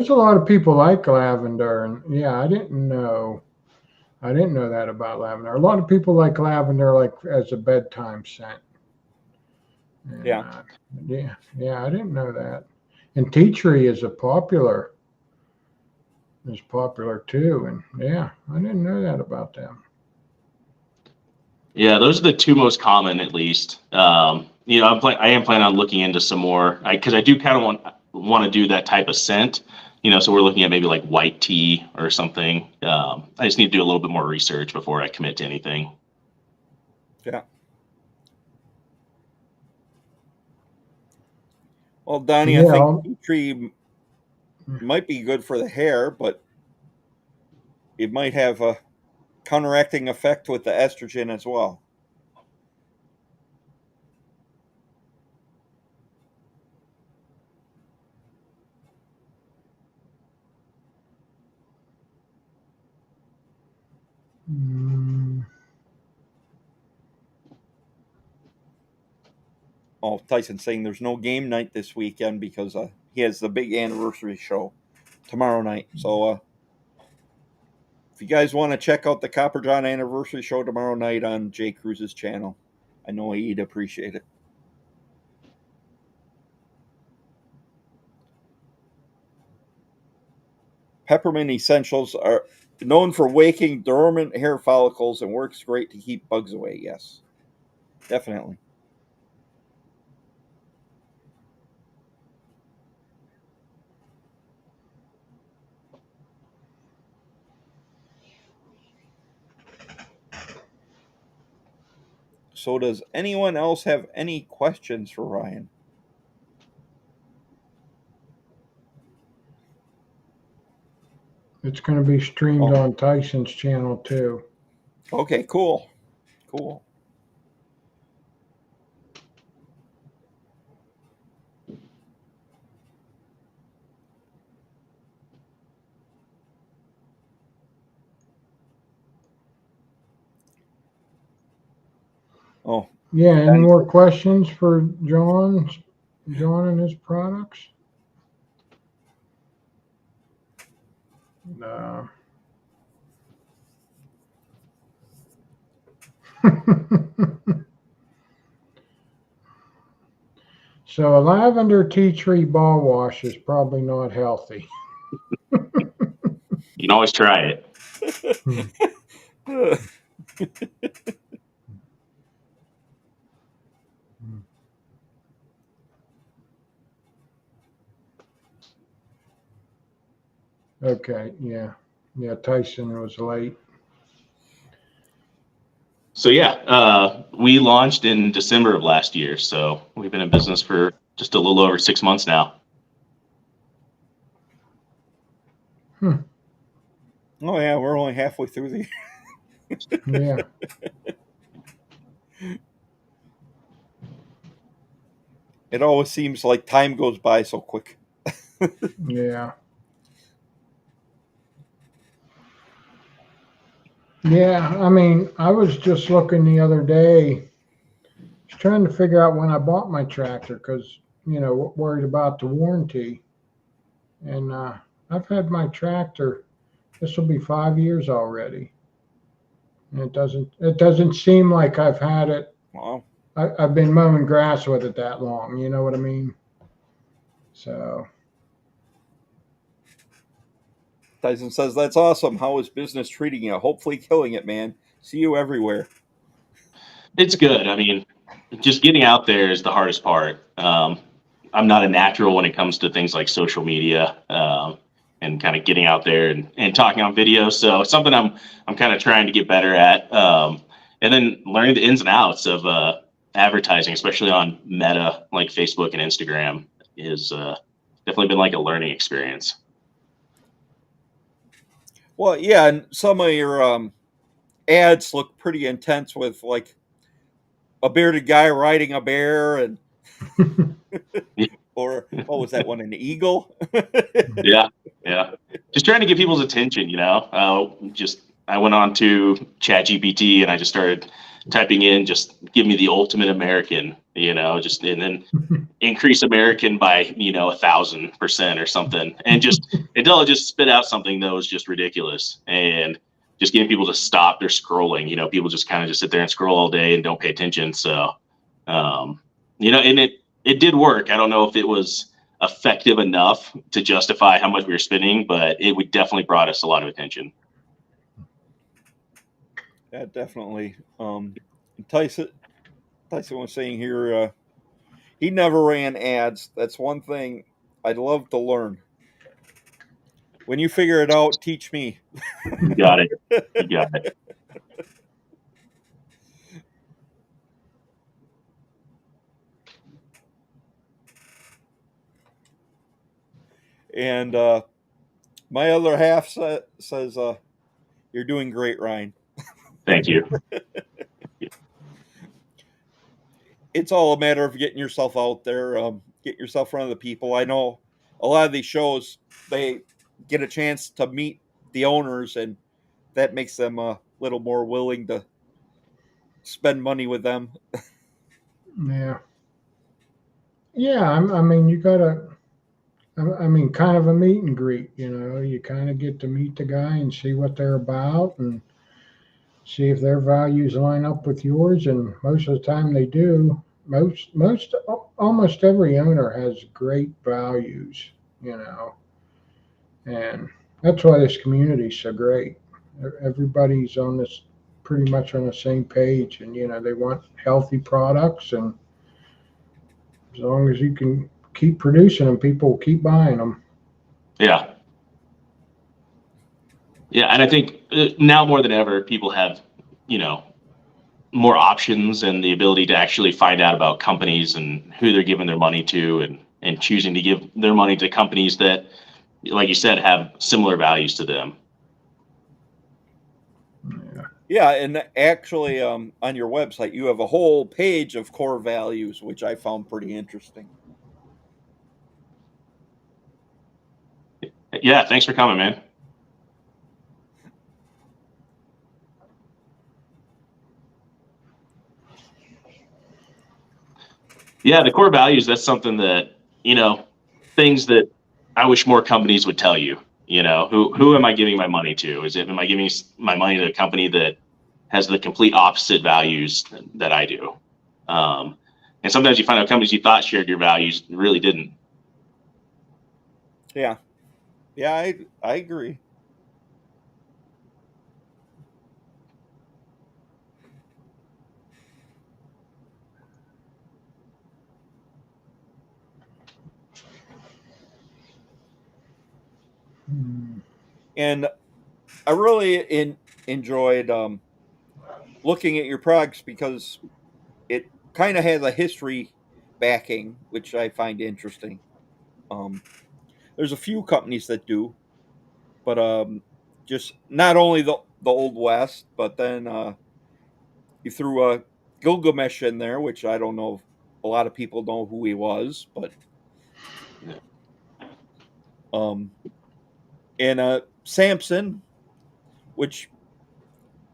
a lot of people like lavender, and I didn't know that about lavender. A lot of people like lavender like as a bedtime scent. And, Yeah. I didn't know that. And tea tree is popular too, and I didn't know that about them. Yeah, those are the two most common, at least. I am planning on looking into some more, because I do kind of want to do that type of scent. So we're looking at maybe like white tea or something. I just need to do a little bit more research before I commit to anything. Yeah. Well, Donnie, I think tea tree might be good for the hair, but it might have a counteracting effect with the estrogen as well. Oh, Tyson's saying there's no game night this weekend because he has the big anniversary show tomorrow night. So if you guys want to check out the Copper John anniversary show tomorrow night on Jay Cruz's channel, I know he'd appreciate it. Peppermint essentials are known for waking dormant hair follicles and works great to keep bugs away. Yes, definitely. So does anyone else have any questions for Ryan? It's going to be streamed on Tyson's channel too. Okay, cool. Cool. Oh. Yeah, any more questions for John and his products? No. So a lavender tea tree ball wash is probably not healthy. You can always try it. Okay, yeah. Tyson was late. So we launched in December of last year. So we've been in business for just a little over 6 months now. Oh yeah, we're only halfway through the Yeah. It always seems like time goes by so quick. Yeah. Yeah, I mean, I was just looking the other day, trying to figure out when I bought my tractor because, worried about the warranty. And I've had my tractor, this will be 5 years already. And it doesn't seem like I've had it. Wow. I've been mowing grass with it that long, you know what I mean? So. Tyson says, that's awesome. How is business treating you? Hopefully killing it, man. See you everywhere. It's good. I mean, just getting out there is the hardest part. I'm not a natural when it comes to things like social media and kind of getting out there and talking on video. So it's something I'm kind of trying to get better at. And then learning the ins and outs of advertising, especially on Meta, like Facebook and Instagram, is definitely been like a learning experience. Well, yeah, and some of your ads look pretty intense with like a bearded guy riding a bear and or what was that one, an eagle? Yeah. Just trying to get people's attention, I went on to ChatGPT and I just started typing in, just give me the ultimate American, and then increase American by, 1,000% or something. And until it just spit out something that was just ridiculous and just getting people to stop their scrolling. People just kind of just sit there and scroll all day and don't pay attention. So, and it did work. I don't know if it was effective enough to justify how much we were spending, but it definitely brought us a lot of attention. Yeah, definitely. Tyson was saying here, He never ran ads. That's one thing I'd love to learn. When you figure it out, teach me. You got it. You got it. And my other half says, "You're doing great, Ryan." Thank you. It's all a matter of getting yourself out there, getting yourself in front of the people. I know a lot of these shows, they get a chance to meet the owners, and that makes them a little more willing to spend money with them. Yeah. Yeah, I mean, you gotta, I mean, kind of a meet and greet, you know, you kind of get to meet the guy and see what they're about and see if their values line up with yours. And most of the time they do. Almost every owner has great values, you know, and that's why this community is so great. Everybody's on this pretty much on the same page, and you know they want healthy products, and as long as you can keep producing them, people will keep buying them. Yeah. Yeah, and I think now more than ever, people have, you know, more options and the ability to actually find out about companies and who they're giving their money to, and choosing to give their money to companies that, like you said, have similar values to them. Yeah, and actually, on your website, you have a whole page of core values, which I found pretty interesting. Yeah, thanks for coming, man. Yeah, the core values, that's something that, you know, things that I wish more companies would tell you. You know, who am I giving my money to? Am I giving my money to a company that has the complete opposite values that I do? And sometimes you find out companies you thought shared your values really didn't. Yeah, I agree. And I really enjoyed looking at your products because it kind of has a history backing, which I find interesting. There's a few companies that do, but just not only the old west, but then you threw a Gilgamesh in there, which I don't know if a lot of people know who he was, but um, and Samson, which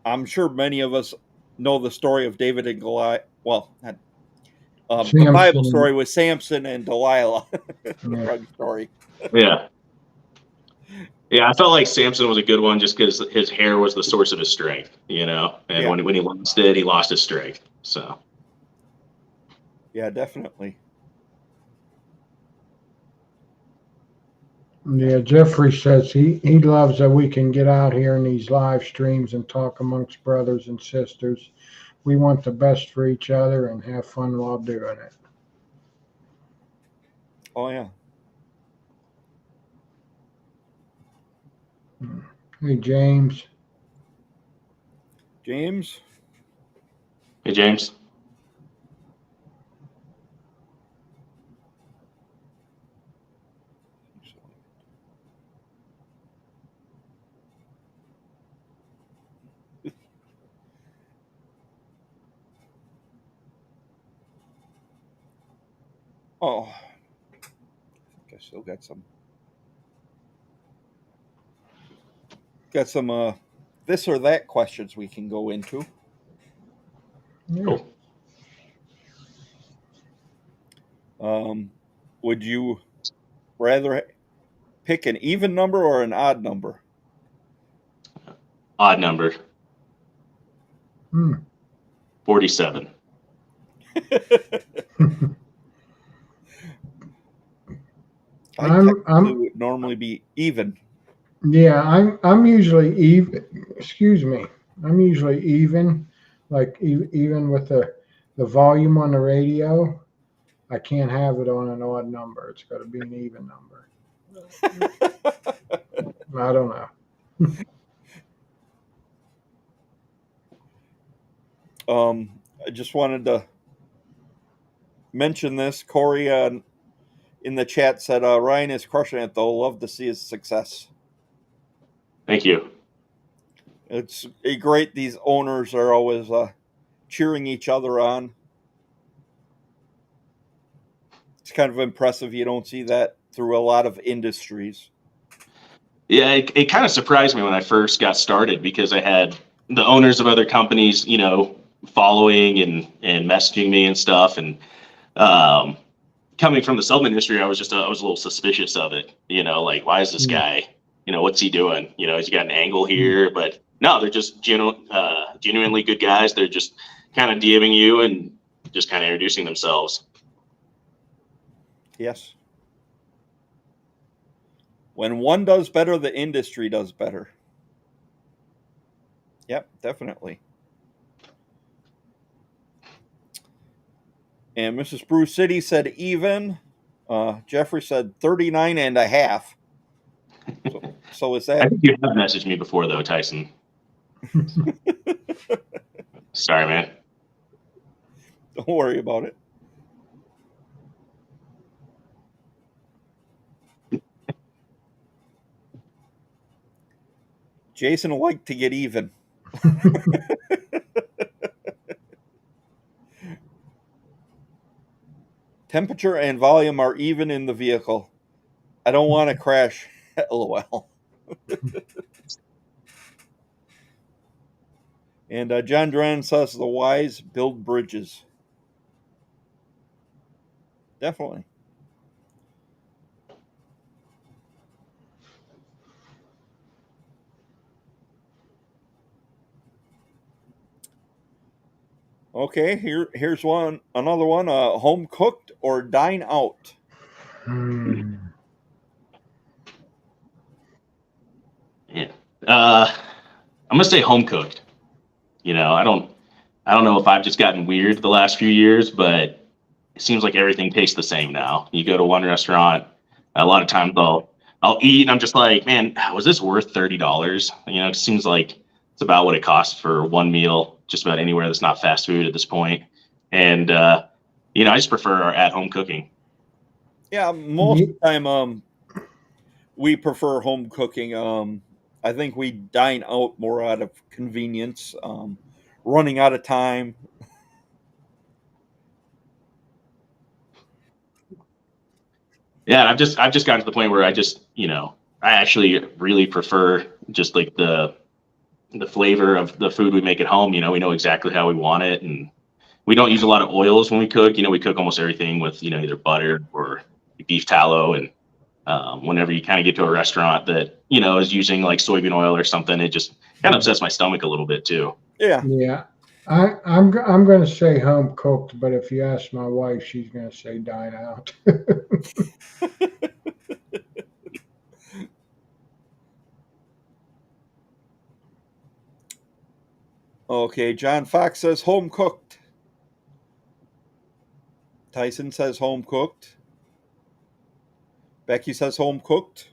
I'm sure many of us know the story of David and Goliath. Well, the Bible story with Samson and Delilah. Wrong story. Yeah. Yeah, I felt like Samson was a good one just because his hair was the source of his strength, you know, and Yeah. when he lost it, he lost his strength. So. Yeah, definitely. Yeah, Jeffrey says he loves that we can get out here in these live streams and talk amongst brothers and sisters. We want the best for each other and have fun while doing it. Oh, yeah. Hey, James. James? Hey, James. Oh, I think I still got some this or that questions we can go into. Yeah. Cool. Would you rather pick an even number or an odd number? Odd number. 47. I would normally be even. Yeah, I'm usually even. Excuse me. I'm usually even, like even with the volume on the radio. I can't have it on an odd number. It's got to be an even number. I don't know. I just wanted to mention this. Corey in the chat said Ryan is crushing it though. Love to see his success. Thank you. It's great. These owners are always cheering each other on. It's kind of impressive. You don't see that through a lot of industries. Yeah, it kind of surprised me when I first got started because I had the owners of other companies, you know, following and messaging me and stuff. And coming from the supplement industry, I was a little suspicious of it. You know, like, why is this guy? You know, what's he doing? You know, has he got an angle here? But no, they're just genuinely good guys. They're just kind of DMing you and just kind of introducing themselves. Yes. When one does better, the industry does better. Yep, definitely. And Mrs. Bruce City said even. Jeffrey said 39 and a half. So is that? I think you have messaged me before, though, Tyson. Sorry, man. Don't worry about it. Jason will like to get even. Temperature and volume are even in the vehicle. I don't want to crash. LOL. And John Duran says the wise build bridges. Definitely. Okay, here's another one. Home cooked or dine out? Yeah. I'm gonna say home cooked. You know, I don't know if I've just gotten weird the last few years, but it seems like everything tastes the same now. You go to one restaurant, a lot of times I'll eat and I'm just like, man, was this worth $30? You know, it seems like it's about what it costs for one meal, just about anywhere that's not fast food at this point. And you know, I just prefer our at-home cooking. Yeah, most of the time we prefer home cooking. I think we dine out more out of convenience, running out of time. Yeah, and I've just gotten to the point where I just, you know, I actually really prefer just like the flavor of the food we make at home. You know, we know exactly how we want it, and we don't use a lot of oils when we cook. You know, we cook almost everything with, you know, either butter or beef tallow. And whenever you kind of get to a restaurant that, you know, is using like soybean oil or something, it just kind of upsets my stomach a little bit too. Yeah. Yeah. I'm going to say home cooked, but if you ask my wife, she's going to say dine out. Okay, John Fox says home cooked. Tyson says home cooked. Becky says home cooked.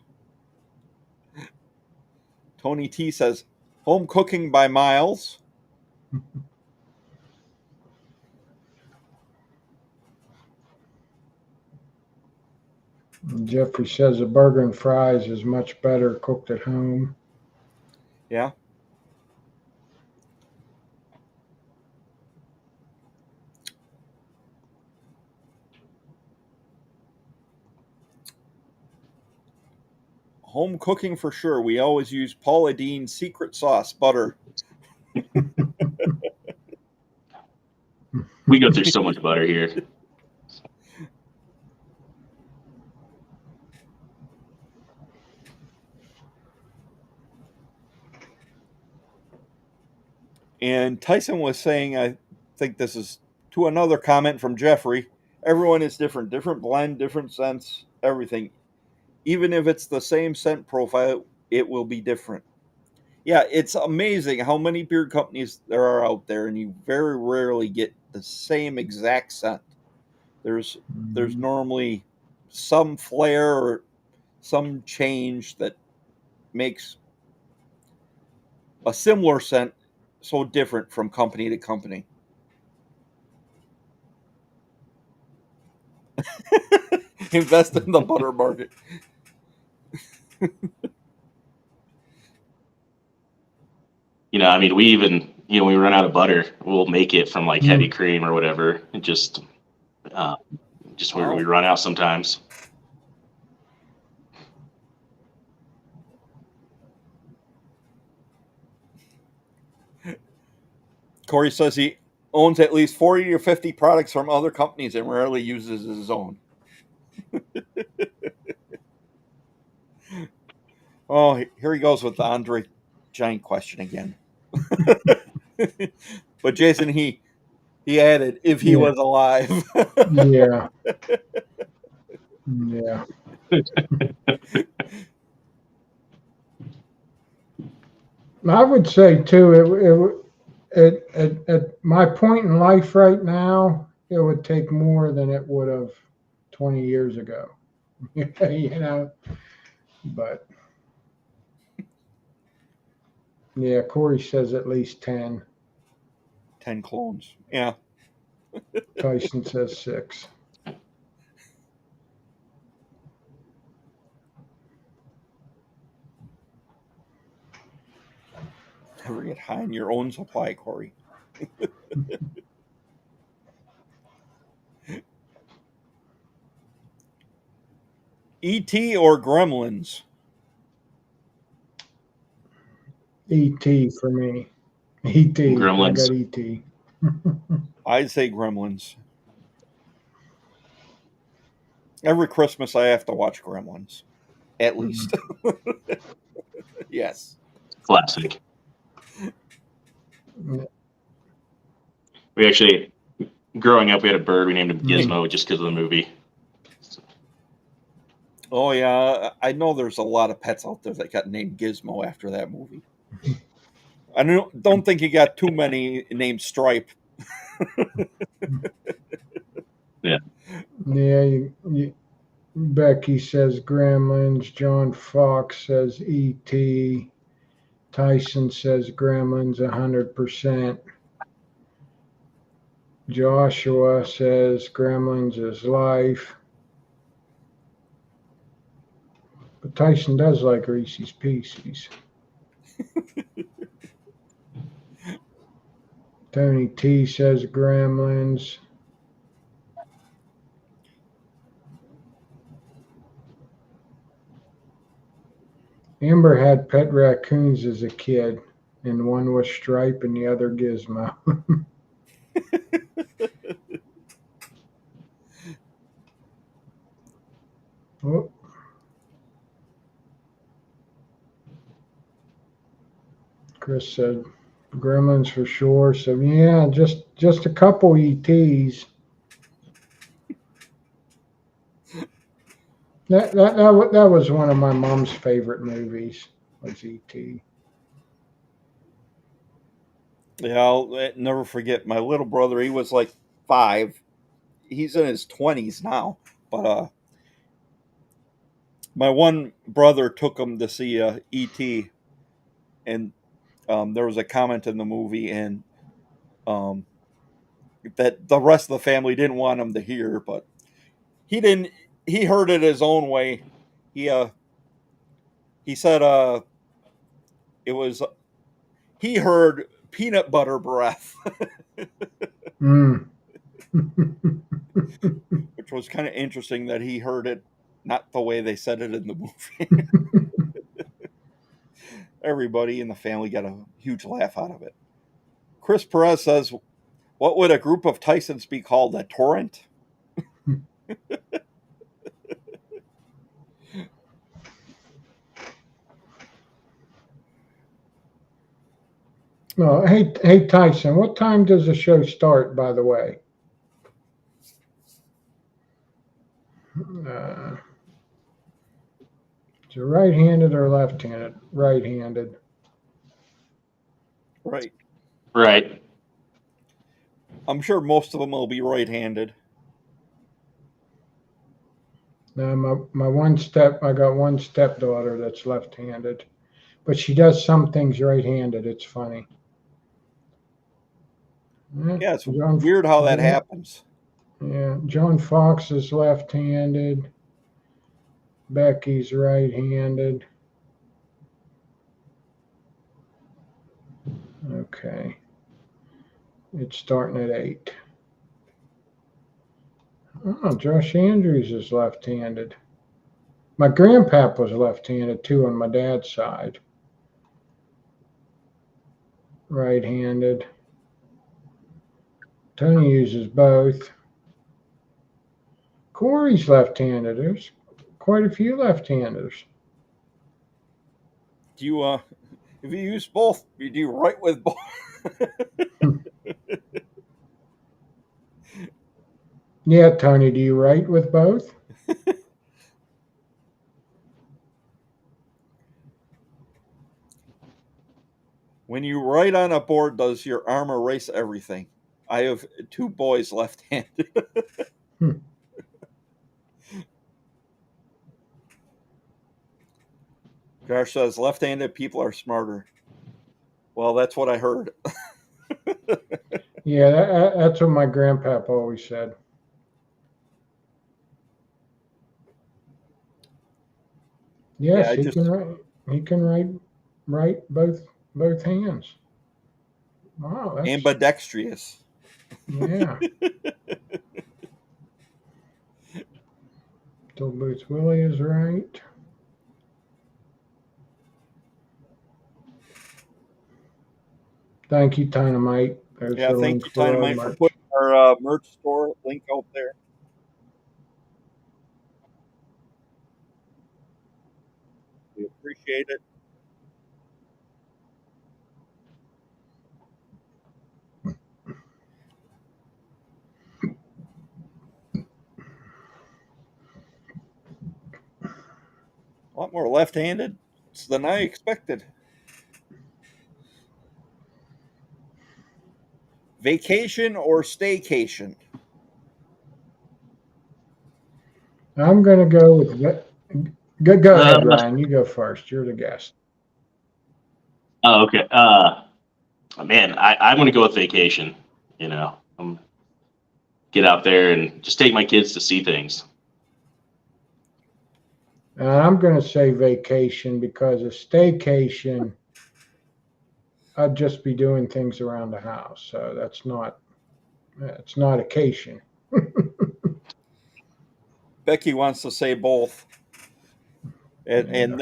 Tony T says home cooking by miles. Jeffrey says a burger and fries is much better cooked at home. Yeah. Home cooking for sure. We always use Paula Deen's secret sauce, butter. We go through so much butter here. And Tyson was saying, I think this is to another comment from Jeffrey. Everyone is different blend, different scents, everything. Even if it's the same scent profile, it will be different. Yeah, it's amazing how many beer companies there are out there, and you very rarely get the same exact scent. there's normally some flair or some change that makes a similar scent so different from company to company. Invest in the butter market. I mean, we even, when we run out of butter, we'll make it from like heavy cream or whatever. And just where we run out sometimes. Corey says he owns at least 40 or 50 products from other companies and rarely uses his own. Oh, here he goes with the Andre Giant question again. But Jason, he added, if he was alive. Yeah. Yeah. I would say too, at my point in life right now, it would take more than it would have 20 years ago. But yeah, Corey says at least 10. 10 clones. Yeah. Tyson says 6. Never get high in your own supply, Corey. E.T. or Gremlins? E.T. for me. E.T. Gremlins. I got E.T. I'd say Gremlins. Every Christmas I have to watch Gremlins. At least. Yes. Classic. We actually, growing up, we had a bird. We named him Gizmo just because of the movie. Oh, yeah. I know there's a lot of pets out there that got named Gizmo after that movie. I don't think you got too many named Stripe. Yeah. Yeah, Becky says Gremlins. John Fox says E.T. Tyson says Gremlins 100%. Joshua says Gremlins is life. But Tyson does like Reese's Pieces. Tony T says Gremlins. Amber had pet raccoons as a kid, and one was Stripe and the other Gizmo. Oh. Chris said Gremlins for sure. So yeah, just a couple ETs. That was one of my mom's favorite movies. Was E.T. Yeah, I'll never forget my little brother. He was like 5. He's in his 20s now. But my one brother took him to see E.T. And there was a comment in the movie and that the rest of the family didn't want him to hear, but he didn't. He heard it his own way. He said it was he heard peanut butter breath, which was kind of interesting that he heard it not the way they said it in the movie. Everybody in the family got a huge laugh out of it. Chris Perez says, "What would a group of Tysons be called? A torrent?" Oh, hey Tyson, what time does the show start, by the way? Is it right-handed or left-handed? Right-handed. Right. Right. I'm sure most of them will be right-handed. Now I got one stepdaughter that's left-handed, but she does some things right-handed. It's funny. Yeah, it's weird how that happens. Yeah, John Fox is left-handed. Becky's right-handed. Okay. It's starting at 8. Oh, Josh Andrews is left-handed. My grandpap was left-handed too on my dad's side. Right-handed. Tony uses both. Corey's left-handed. There's quite a few left-handers. Do you if you use both, do you write with both? Yeah, Tony, do you write with both? When you write on a board, does your arm erase everything? I have 2 boys left-handed. Josh says left-handed people are smarter. Well, that's what I heard. Yeah, that's what my grandpap always said. Yes, Yeah, he can write both hands. Wow, that's ambidextrous. yeah. So Boots Willie is right. Thank you, Dynamite. There's Yeah, the thank link you, for our Dynamite, for merch. putting our merch store link out there. We appreciate it. A lot more left-handed than I expected. Vacation or staycation? I'm going to go with go ahead, Ryan. You go first. You're the guest. Oh, okay. Man, I'm gonna go with vacation. You know, get out there and just take my kids to see things. I'm going to say vacation because a staycation, I'd just be doing things around the house. So it's not a cation. Becky wants to say both, and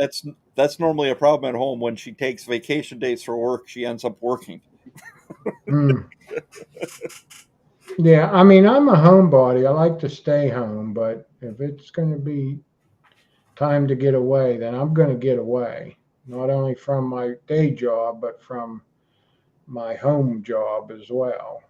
that's normally a problem at home. When she takes vacation days for work, she ends up working. Yeah, I mean, I'm a homebody. I like to stay home, but if it's going to be time to get away, then I'm going to get away, not only from my day job, but from my home job as well.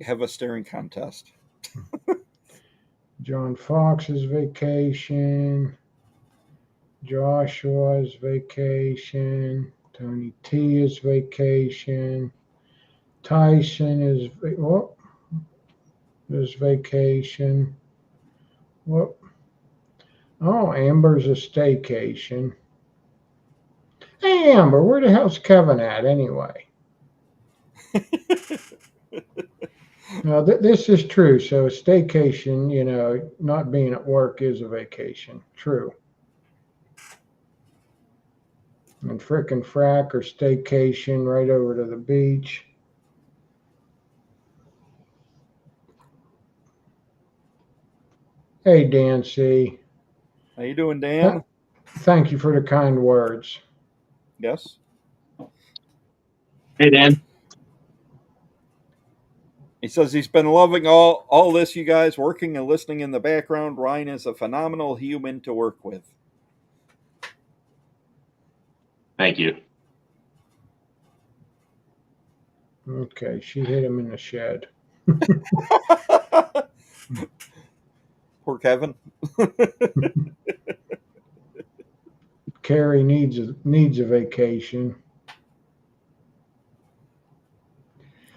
Have a staring contest. John Fox's vacation, Joshua's vacation, Tony T is vacation, Tyson is there's vacation. Whoop. Oh, Amber's a staycation. Hey, Amber, where the hell's Kevin at anyway? Now, this is true. So, a staycation, not being at work is a vacation. True. And frickin' frack or staycation right over to the beach. Hey, Dan C. How you doing, Dan? Thank you for the kind words. Yes. Hey, Dan. He says he's been loving all this, you guys, working and listening in the background. Ryan is a phenomenal human to work with. Thank you. Okay, she hit him in the shed. Poor Kevin. Carrie needs a vacation.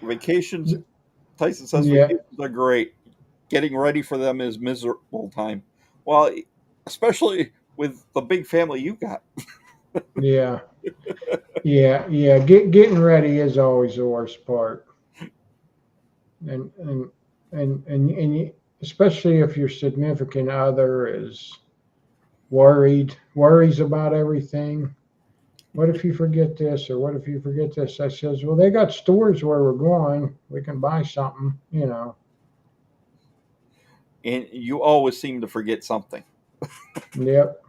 Vacations, Tyson says Yeah. vacations are great. Getting ready for them is miserable time. Well, especially with the big family you got. Yeah. Yeah. Getting ready is always the worst part. And especially if your significant other is worries about everything. What if you forget this, or what if you forget this? I says, well, they got stores where we're going. We can buy something, And you always seem to forget something. Yep.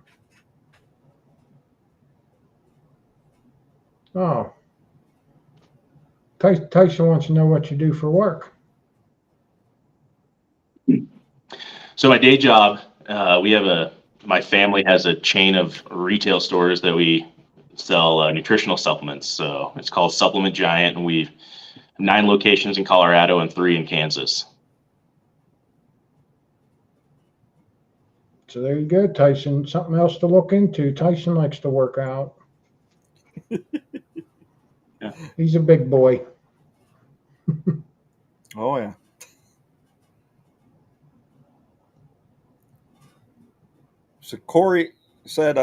Oh, Tyson wants to know what you do for work. So my day job, my family has a chain of retail stores that we sell nutritional supplements. So it's called Supplement Giant, and we've 9 locations in Colorado and 3 in Kansas. So there you go, Tyson. Something else to look into. Tyson likes to work out. Yeah. He's a big boy. Oh, yeah. So Corey said,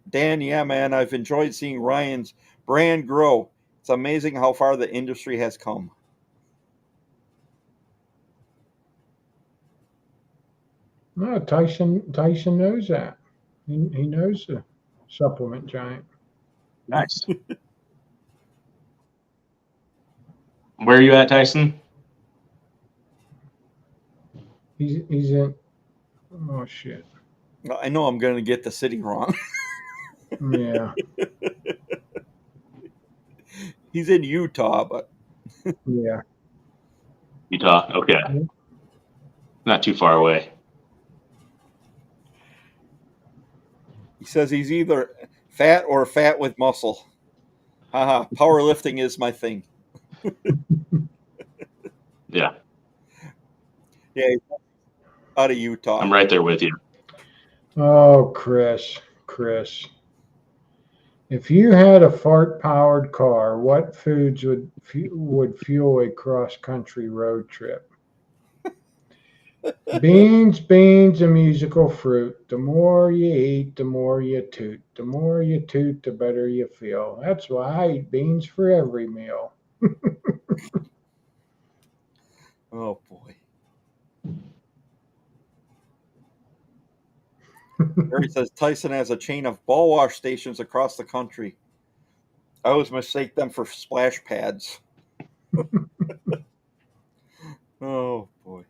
Dan, yeah, man, I've enjoyed seeing Ryan's brand grow. It's amazing how far the industry has come. No, Tyson knows that. He knows the Supplement Giant. Nice. Where are you at, Tyson? He's in. Oh shit. I know I'm going to get the city wrong. Yeah. He's in Utah, but Yeah. Utah. Okay. Not too far away. he says he's either fat or fat with muscle. Haha, powerlifting is my thing. Yeah. Yeah, he's out of Utah. I'm right there with you. Oh, Chris. If you had a fart-powered car, what foods would fuel a cross-country road trip? Beans, a musical fruit. The more you eat, the more you toot. The more you toot, the better you feel. That's why I eat beans for every meal. Oh, boy. Barry says Tyson has a chain of ball wash stations across the country. I always mistake them for splash pads. Oh, boy.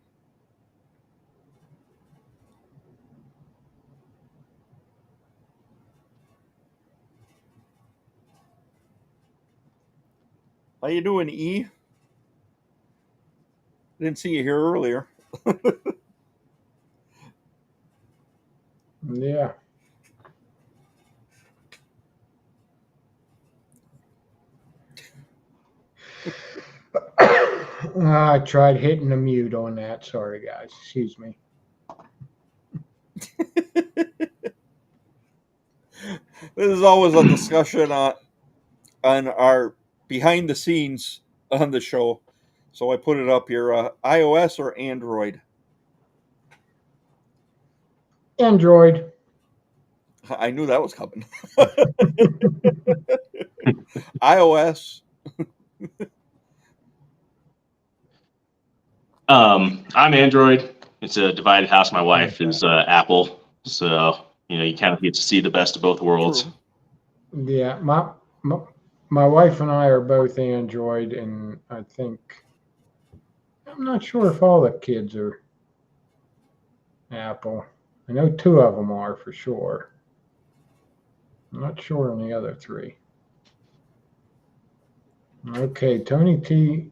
How you doing, E? Didn't see you here earlier. Yeah. I tried hitting the mute on that. Sorry, guys. Excuse me. This is always a discussion on our behind the scenes on the show. So I put it up here. iOS or Android? Android. I knew that was coming. iOS. I'm Android. It's a divided house. My wife is Apple, so you kind of get to see the best of both worlds. True. Yeah, my wife and I are both Android, and I think I'm not sure if all the kids are Apple. I know 2 of them are for sure. I'm not sure on the other 3. Okay, Tony T,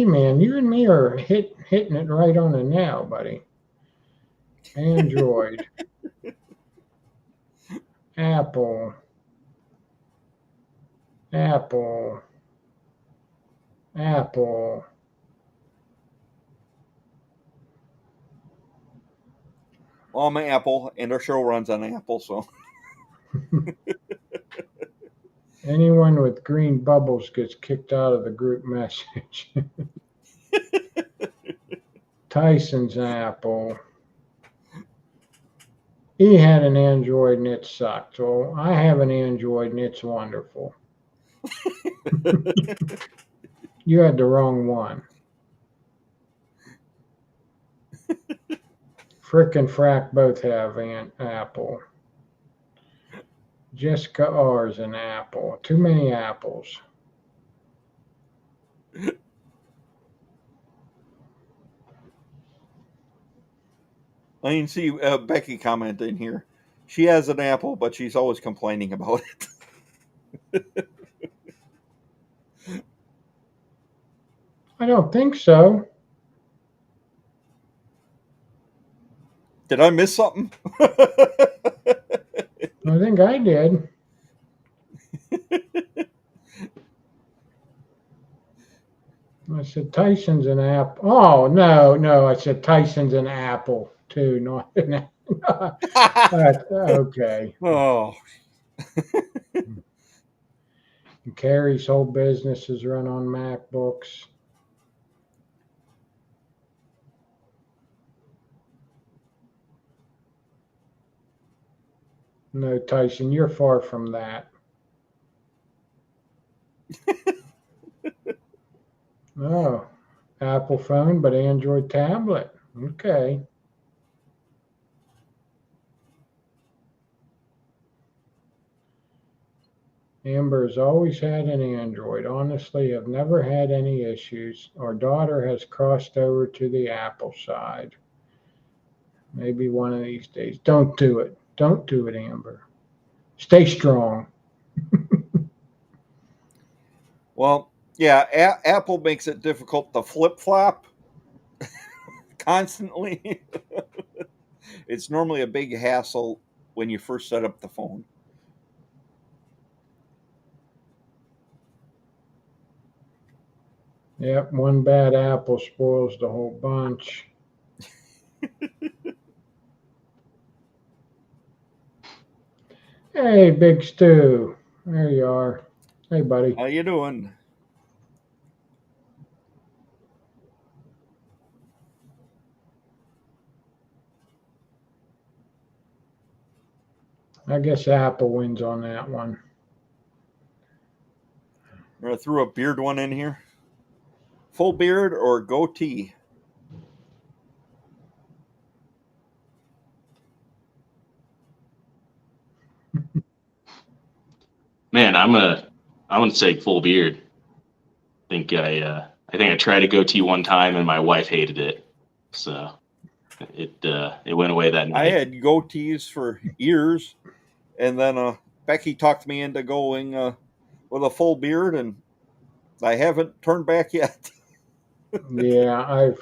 man, you and me are hitting it right on the nail, buddy. Android, Apple. Well, I'm an Apple, and our show runs on Apple, so. Anyone with green bubbles gets kicked out of the group message. Tyson's apple. He had an Android and it sucked. So I have an Android and it's wonderful. You had the wrong one. Frick and Frack both have an apple. Jessica R's an apple. Too many apples. I can see Becky commenting here. She has an apple, but she's always complaining about it. I don't think so. Did I miss something? I think I did. I said Tyson's an apple. Oh, no. I said Tyson's an apple, too. Not an apple. Okay. Oh. And Carrie's whole business is run on MacBooks. No, Tyson, you're far from that. Oh, Apple phone, but Android tablet. Okay. Amber has always had an Android. Honestly, have never had any issues. Our daughter has crossed over to the Apple side. Maybe one of these days. Don't do it. Don't do it, Amber. Stay strong. Well, yeah, Apple makes it difficult to flip-flop constantly. It's normally a big hassle when you first set up the phone. Yep, one bad apple spoils the whole bunch. Hey, Big Stu. There you are. Hey, buddy. How you doing? I guess Apple wins on that one. I threw a beard one in here. Full beard or goatee? Man, I'm gonna say full beard. I think I tried a goatee one time and my wife hated it, so it went away that night. I had goatees for years, and then Becky talked me into going with a full beard, and I haven't turned back yet. Yeah,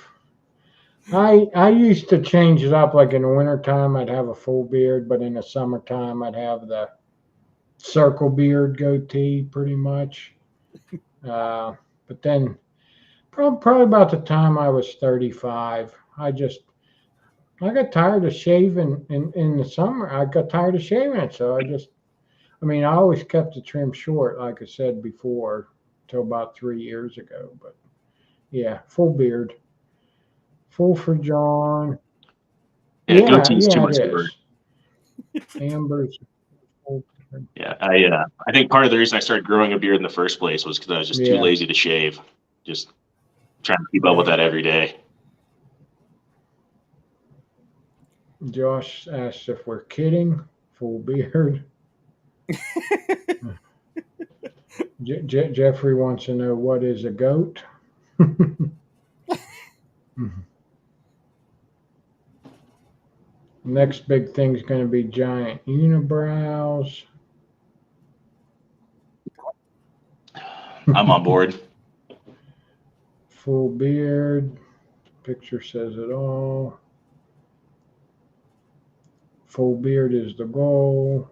I used to change it up. Like in the wintertime, I'd have a full beard, but in the summertime, I'd have the circle beard goatee, pretty much. But then, probably about the time I was 35, I got tired of shaving in the summer. I got tired of shaving it, so I always kept the trim short, like I said before, till about 3 years ago. But yeah, full beard. Full for John. Yeah, goatee's too Yeah, much it work. is. Amber's full. Yeah, I think part of the reason I started growing a beard in the first place was because I was just too Yeah. lazy to shave. Just trying to keep up with that every day. Josh asks if we're kidding. Full beard. Jeffrey wants to know what is a goat. Next big thing is going to be giant unibrows. I'm on board. Full beard. Picture says it all. Full beard is the goal.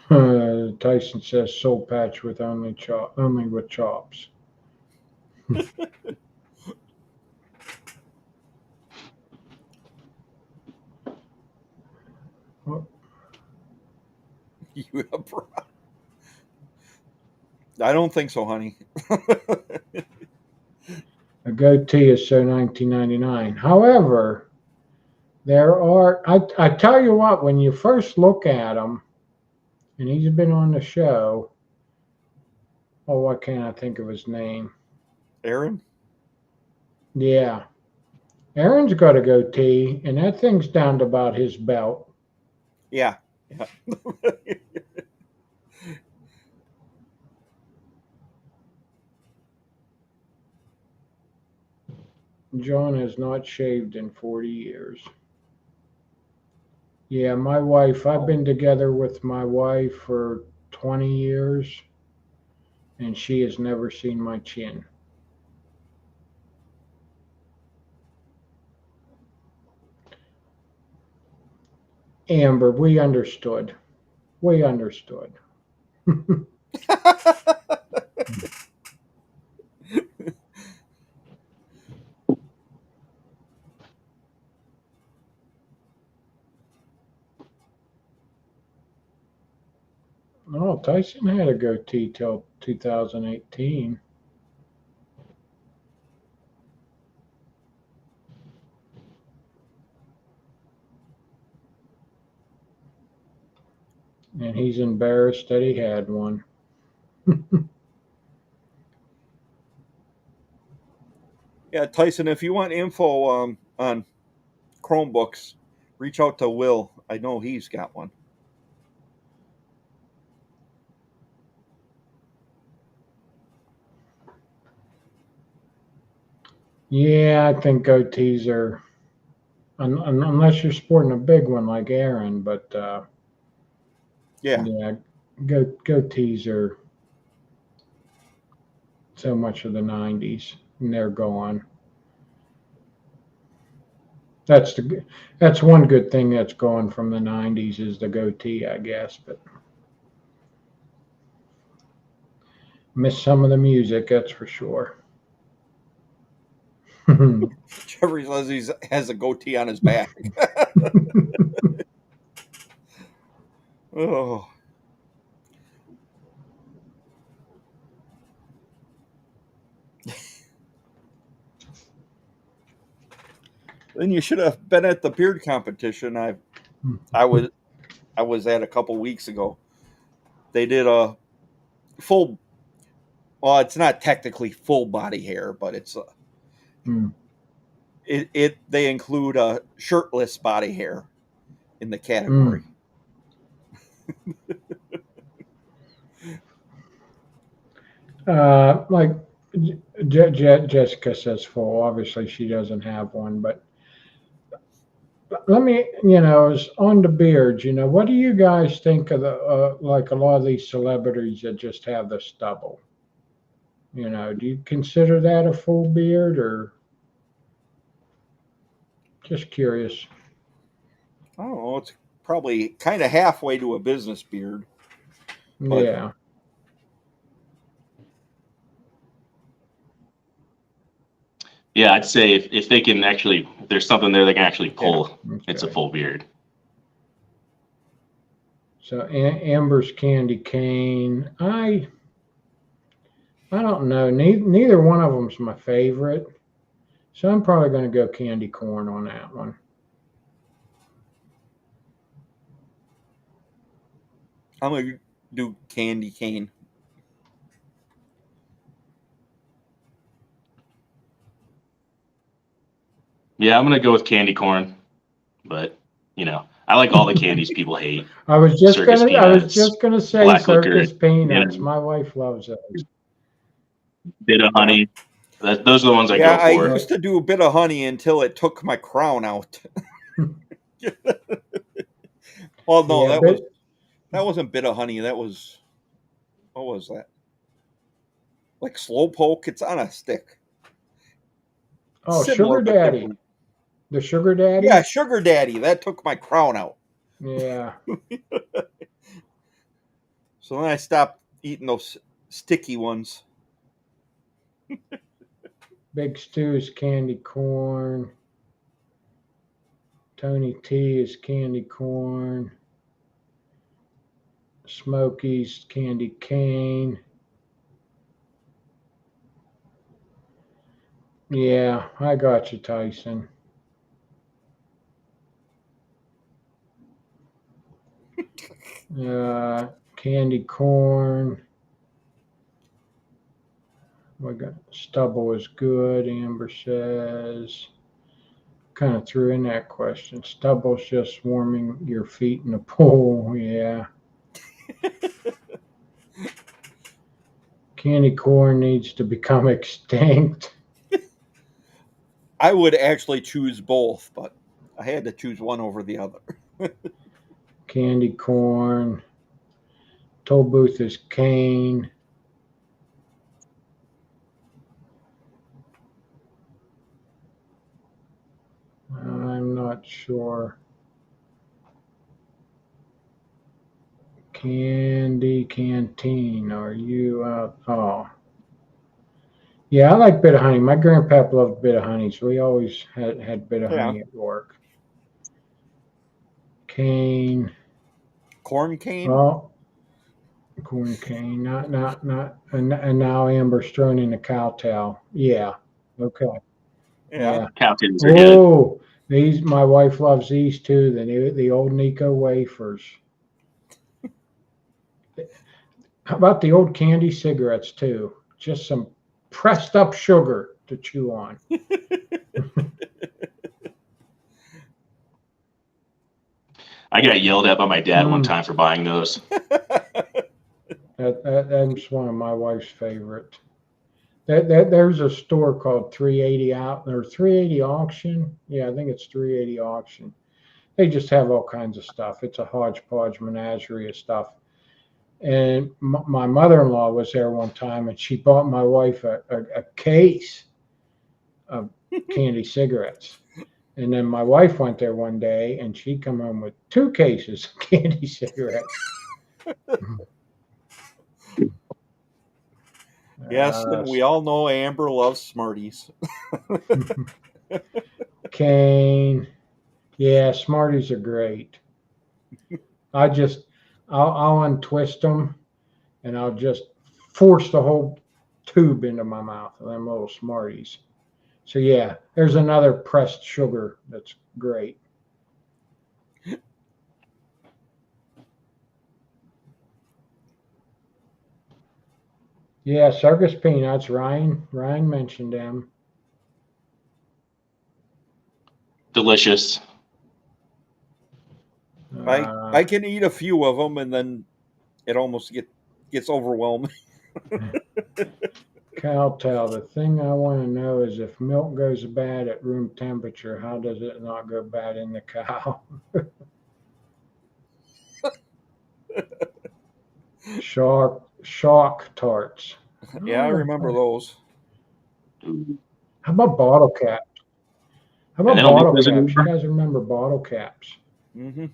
Tyson says soul patch with only with chops. I don't think so, honey. goatee is so 1999. However, I tell you what, when you first look at him, and he's been on the show, oh, why can't I think of his name? Aaron? Yeah. Aaron's got a goatee, and that thing's down to about his belt. Yeah. John has not shaved in 40 years. Yeah, my wife, I've been together with my wife for 20 years, and she has never seen my chin. Amber, we understood. We understood. Oh, Tyson had a goatee till 2018. And he's embarrassed that he had one. Yeah, Tyson, if you want info on Chromebooks, reach out to Will. I know he's got one. Yeah, I think goatees are, unless you're sporting a big one like Aaron, but Yeah. goatees are so much of the 90s, and they're gone. That's one good thing that's gone from the 90s is the goatee, I guess, but miss some of the music, that's for sure. Jeffrey says he has a goatee on his back. Oh. Then you should have been at the beard competition. I was at a couple weeks ago. They did a full. Well, it's not technically full body hair, but it's they include a shirtless body hair in the category. Like Jessica says full. Obviously, she doesn't have one, but let me, is on the beards. What do you guys think of the like a lot of these celebrities that just have the stubble? Do you consider that a full beard, or just curious? I don't know. It's probably kind of halfway to a business beard. But Yeah. Yeah, I'd say if they can actually, if there's something there they can actually pull, it's a Okay. full beard. So Amber's candy cane. I don't know. Neither one of them's my favorite. So I'm probably going to go candy corn on that one. I'm going to do candy cane. Yeah, I'm gonna go with candy corn, but I like all the candies people hate. I was just Circus gonna say black circus licorice, peanuts. My wife loves those. bit of honey. Those are the ones I Yeah, go I for. used to do a bit of honey until it took my crown out. Well, no, Yeah, that wasn't bit of honey. That was, what was that? Like slow poke. It's on a stick. Similar Sugar but daddy. different. The sugar daddy. Yeah, sugar daddy. That took my crown out. Yeah. So then I stopped eating those sticky ones. Big Stew's candy corn. Tony T is candy corn. Smoky's candy cane. Yeah, I got you, Tyson. Candy corn. We got stubble is good, Amber says. Kind of threw in that question. Stubble's just warming your feet in the pool. Yeah. Candy corn needs to become extinct. I would actually choose both, but I had to choose one over the other. Candy corn. Toll booth is cane. I'm not sure. Candy canteen. Are you out? Oh. Yeah, I like bit of honey. My grandpap loved bit of honey, so we always had bit of honey at work. Cane. Corn cane? Oh, corn cane. Not. And now Amber's thrown in the cowtail. Yeah. Okay. Yeah. Cowtails are good. Oh, these. My wife loves these too. The old Nico wafers. How about the old candy cigarettes too? Just some pressed up sugar to chew on. I got yelled at by my dad one time for buying those. That's one of my wife's favorite. There's a store called 380 Out or 380 Auction. Yeah, I think it's 380 Auction. They just have all kinds of stuff. It's a hodgepodge menagerie of stuff. And my mother-in-law was there one time, and she bought my wife a case of candy cigarettes. And then my wife went there one day, and she come home with 2 cases of candy cigarettes. Yes, we all know Amber loves Smarties. Cane. Yeah, Smarties are great. I'll untwist them, and I'll just force the whole tube into my mouth of them little Smarties. So yeah, there's another pressed sugar that's great. Yeah, circus peanuts. Ryan mentioned them. Delicious. I can eat a few of them, and then it almost gets overwhelming. Cowtail. The thing I want to know is if milk goes bad at room temperature, how does it not go bad in the cow? Shock tarts. Yeah, I remember those. How about bottle caps? How about bottle caps? You guys remember bottle caps? Mm-hmm.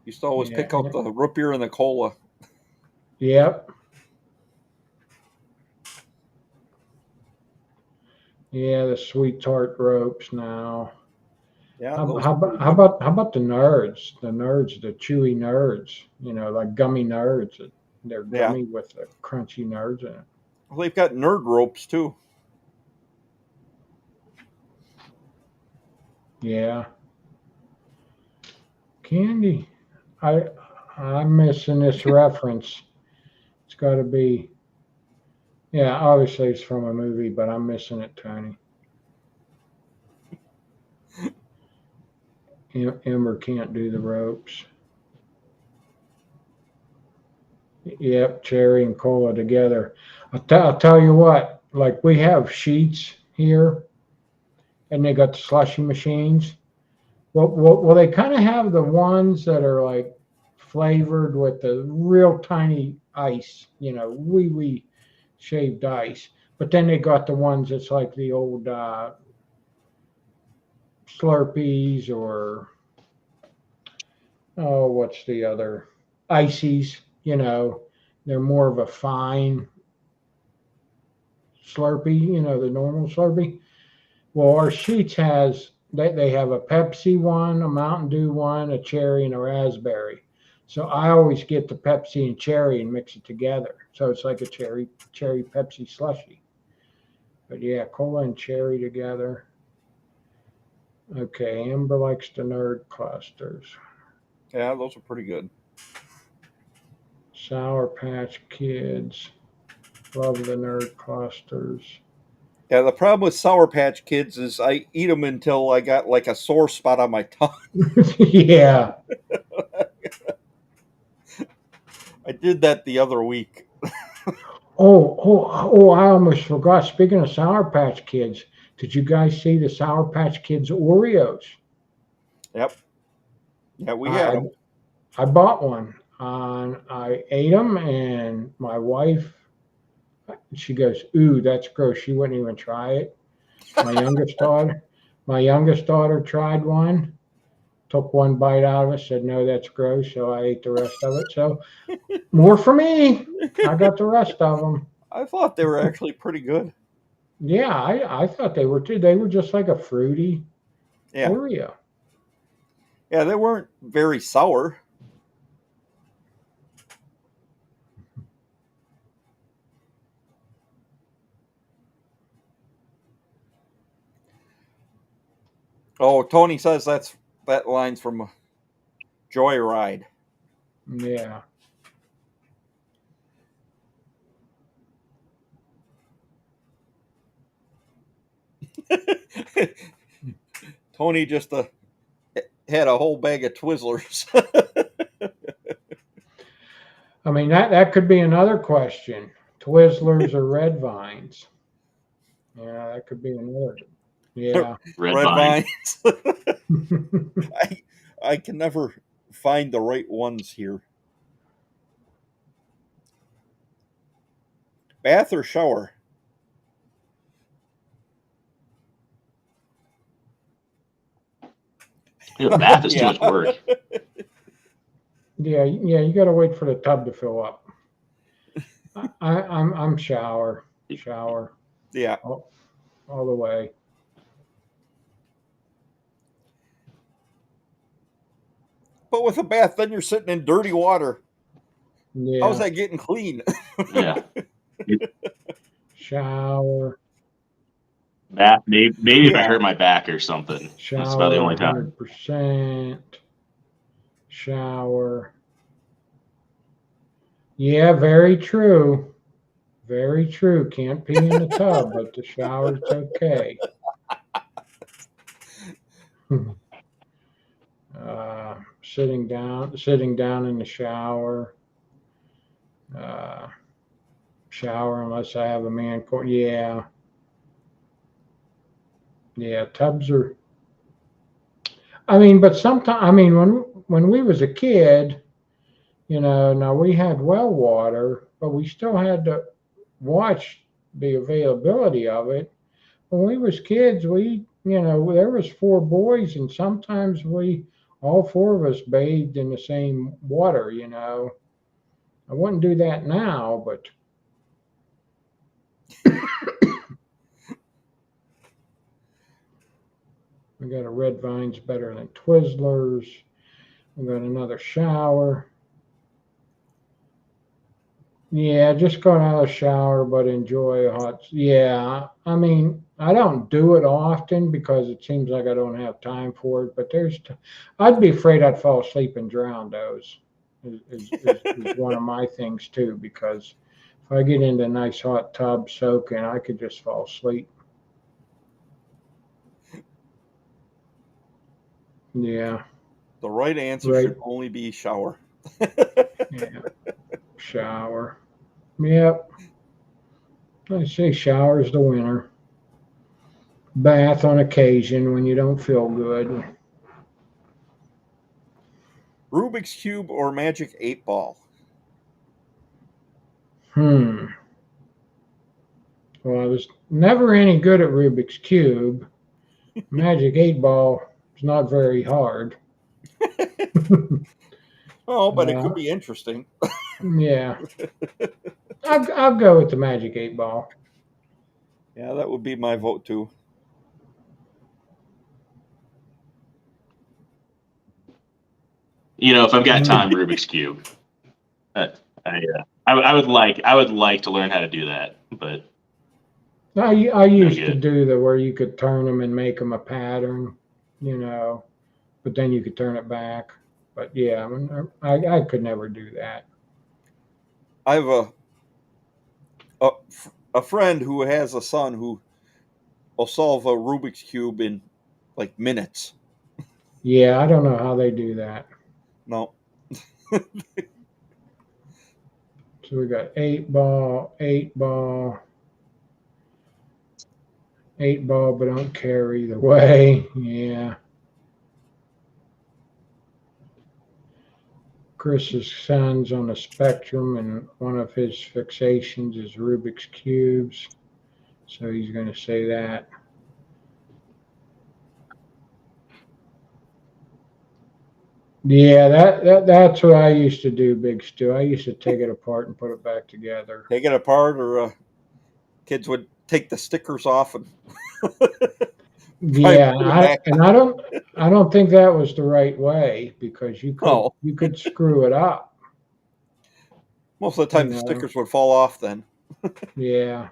Used to always pick out the root beer and the cola. Yep. Yeah, the sweet tart ropes now. Yeah. How about the nerds? The nerds, the chewy nerds. You know, like gummy nerds. They're gummy with the crunchy nerds in it. Well, they've got nerd ropes too. Yeah. Candy. I'm missing this reference. It's got to be. Yeah, obviously it's from a movie, but I'm missing it, Tony. Ember can't do the ropes. Yep, cherry and cola together. I'll tell you what, like we have sheets here, and they got the slushy machines. Well, they kind of have the ones that are like flavored with the real tiny ice, you know, wee shaved ice. But then they got the ones that's like the old Slurpees or, oh, what's the other? Ices, you know, they're more of a fine Slurpee, you know, the normal Slurpee. Well, our sheets they have a Pepsi one, a Mountain Dew one, a cherry, and a raspberry. So I always get the Pepsi and cherry and mix it together. So it's like a cherry Pepsi slushy. But yeah, cola and cherry together. Okay, Amber likes the nerd clusters. Yeah, those are pretty good. Sour Patch Kids. Love the nerd clusters. Yeah, the problem with Sour Patch Kids is I eat them until I got like a sore spot on my tongue. Yeah. I did that the other week. Oh, I almost forgot. Speaking of Sour Patch Kids, did you guys see the Sour Patch Kids Oreos? Yep. Yeah, we had I them. I bought one. I ate them, and my wife, she goes, "Ooh, that's gross." She wouldn't even try it. My youngest daughter, my youngest daughter tried one, took one bite out of it, said, "No, that's gross." So I ate the rest of it. So more for me. I got the rest of them. I thought they were actually pretty good. Yeah, I thought they were too. They were just like a fruity Yeah. Oreo. Yeah, they weren't very sour. Oh, Tony says that line's from Joyride. Yeah. Tony just had a whole bag of Twizzlers. I mean that could be another question. Twizzlers or red vines? Yeah, that could be another. Yeah. Red Red Vine. Vines. I can never find the right ones here. Bath or shower? The bath is too Yeah. much work. Yeah, you got to wait for the tub to fill up. I'm shower, Yeah. all the way. But with a bath, then you're sitting in dirty water. How's Yeah, that getting clean? Yeah. shower, Bath, maybe if I Yeah. hurt my back or something. That's about the shower, only time. 100%. Shower. Yeah, very true. Very true. Can't pee in the tub, but the shower's okay. Sitting down in the shower. Uh, shower unless I have a man. Yeah, yeah. Tubs are. I mean, but sometimes. I mean, when we was a kid, now we had well water, but we still had to watch the availability of it. When we was kids, there was four boys, and sometimes all four of us bathed in the same water. I wouldn't do that now, but we got a red vine's better than Twizzlers. We got another shower. Yeah, just go out of the shower, but enjoy a hot. Yeah, I mean, I don't do it often because it seems like I don't have time for it. But I'd be afraid I'd fall asleep and drown. Those is one of my things too, because if I get into a nice hot tub soaking, I could just fall asleep. Yeah, The right answer right. should only be shower. Yeah, shower. Yep. I say shower's the winner. Bath on occasion when you don't feel good. Rubik's Cube or Magic 8 Ball? Well, I was never any good at Rubik's Cube. Magic 8 Ball is not very hard. Oh, but it could be interesting. Yeah. I'll go with the Magic 8 Ball. Yeah, that would be my vote too. if I've got time, Rubik's Cube. I would like to learn how to do that, but I used to good. do the where you could turn them and make them a pattern, but then you could turn it back. But yeah, I could never do that. I have a friend who has a son who will solve a Rubik's Cube in like minutes. Yeah, I don't know how they do that. No. So we got 8-ball, 8-ball, 8-ball, but don't care either way. Yeah. Chris's son's on the spectrum, and one of his fixations is Rubik's Cubes. So he's going to say that. Yeah, that's what I used to do, Big Stu. I used to take it apart and put it back together. Take it apart, or kids would take the stickers off and Yeah, I don't think that was the right way, because you could screw it up. Most of the time, the stickers would fall off then. Yeah.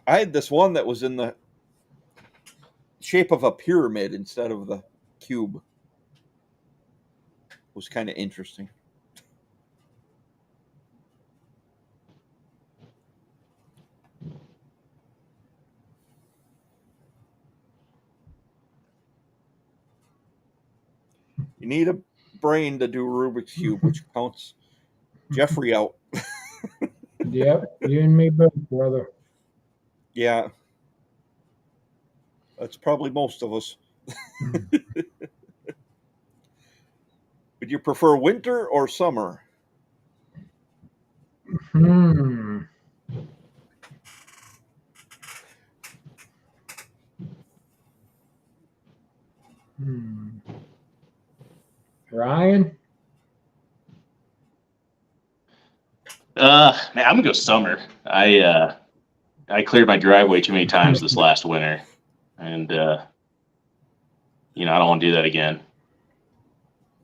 I had this one that was in the shape of a pyramid instead of the cube. It was kind of interesting. You need a brain to do Rubik's Cube, which counts Jeffrey out. Yep, you and me both, brother. Yeah. That's probably most of us. Would you prefer winter or summer? Ryan? Man, I'm gonna go summer. I cleared my driveway too many times this last winter, and I don't want to do that again.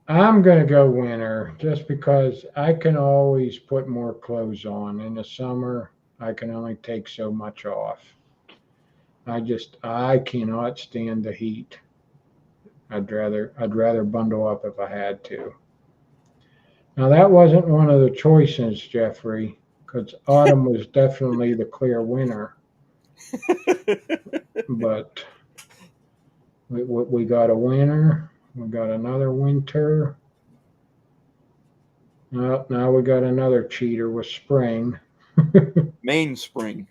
I'm going to go winter, just because I can always put more clothes on. In the summer, I can only take so much off. I cannot stand the heat. I'd rather bundle up if I had to. Now, that wasn't one of the choices, Jeffrey, because autumn was definitely the clear winner. But we got a winter. We got another winter. Now we got another cheater with spring. Main spring.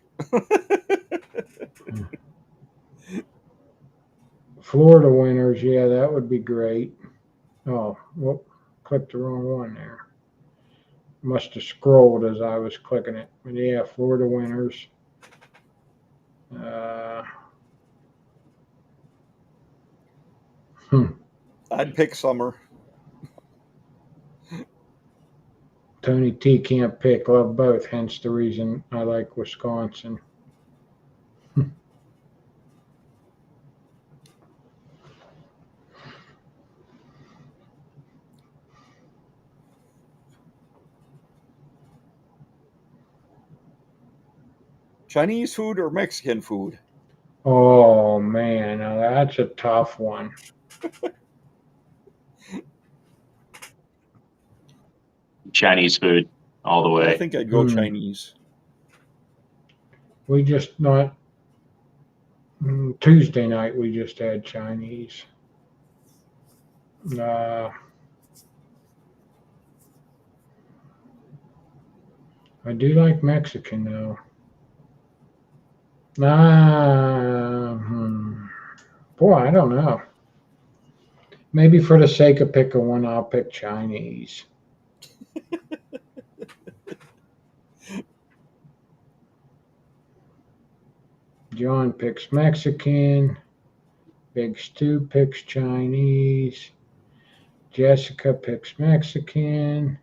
Florida winters, yeah, that would be great. Oh, whoop, clicked the wrong one there. Must have scrolled as I was clicking it. But yeah, Florida winters. I'd pick summer. Tony T can't pick, love both, hence the reason I like Wisconsin. Chinese food or Mexican food? Oh man, now that's a tough one. Chinese food all the way. I think I'd go Chinese. We just not Tuesday night. We just had Chinese. I do like Mexican though. Boy, I don't know. Maybe for the sake of picking one, I'll pick Chinese. John picks Mexican. Big Stu picks Chinese. Jessica picks Mexican.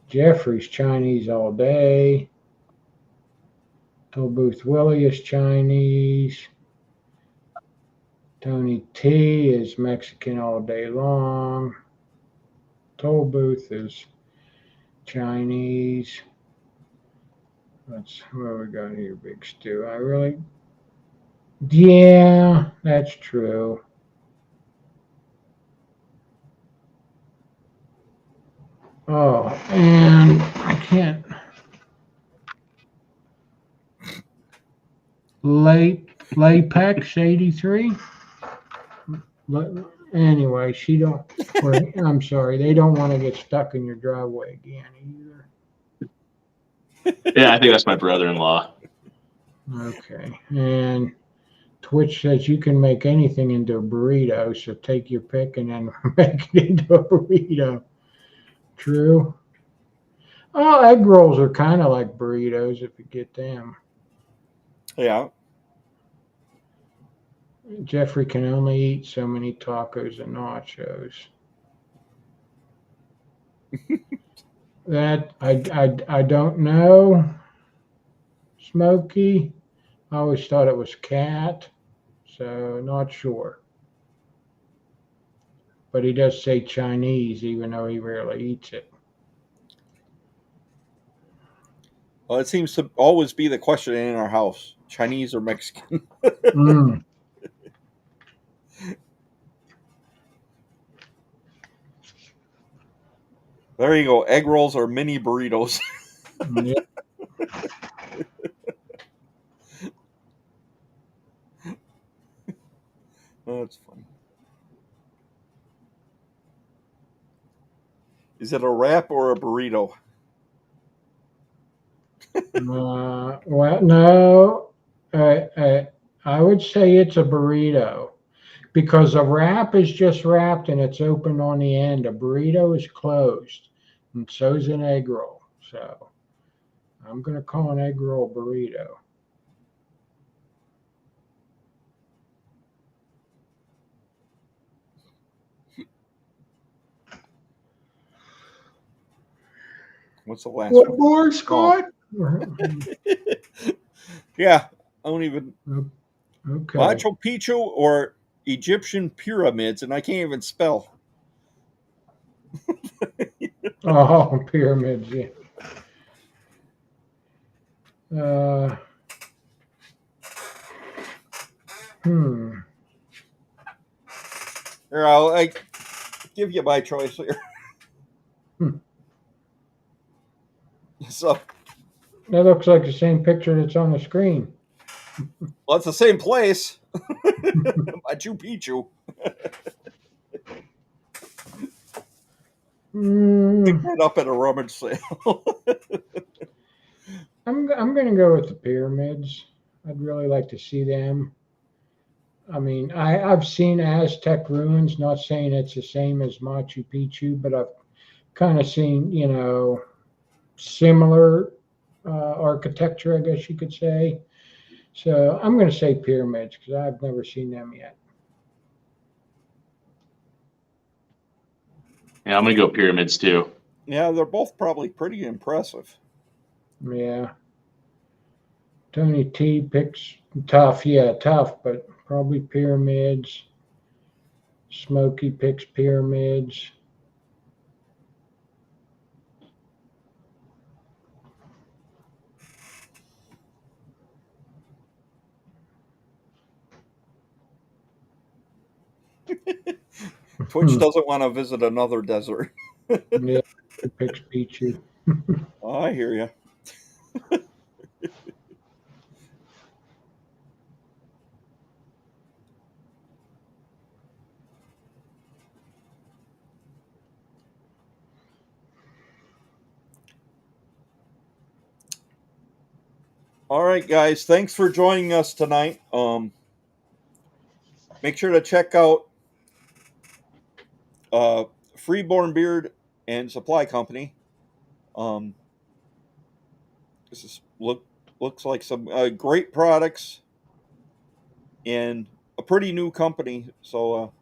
Jeffrey's Chinese all day. Tollbooth Willie is Chinese. Tony T is Mexican all day long. Toll Booth is Chinese. That's what we got here, Big Stu. Yeah, that's true. Oh, and I can't. Lapex 83. Anyway, I'm sorry, they don't want to get stuck in your driveway again either. Yeah, I think that's my brother-in-law. Okay, and Twitch says you can make anything into a burrito, so take your pick and then make it into a burrito. True. Oh, egg rolls are kind of like burritos if you get them. Yeah. Jeffrey can only eat so many tacos and nachos. That I don't know. Smokey. I always thought it was cat, so not sure. But he does say Chinese, even though he rarely eats it. Well, it seems to always be the question in our house: Chinese or Mexican. Mm. There you go. Egg rolls are mini burritos. Yep. Oh, that's funny. Is it a wrap or a burrito? Well, no. I would say it's a burrito because a wrap is just wrapped and it's open on the end. A burrito is closed, and so is an egg roll. So I'm going to call an egg roll burrito. What's the last What one? more, Scott? Yeah, I don't even. Okay. Machu Picchu or Egyptian pyramids, and I can't even spell. Oh, pyramids. Yeah. Hmm. Here, I'll give you my choice here. Hmm. So, That looks like the same picture that's on the screen. well, it's the same place. Machu Picchu. Pick that up at a rummage sale. I'm going to go with the pyramids. I'd really like to see them. I mean, I've seen Aztec ruins, not saying it's the same as Machu Picchu, but I've kind of seen, similar architecture, I guess you could say. So I'm going to say pyramids because I've never seen them yet. Yeah, I'm gonna go pyramids too. Yeah, they're both probably pretty impressive. Yeah. Tony T picks tough. Yeah, tough, but probably pyramids. Smokey picks pyramids. Twitch doesn't want to visit another desert. Yeah, he picks Pichu. Oh, I hear you. All right, guys. Thanks for joining us tonight. Make sure to check out Freeborn Beard and Supply Company. This looks like some great products and a pretty new company. So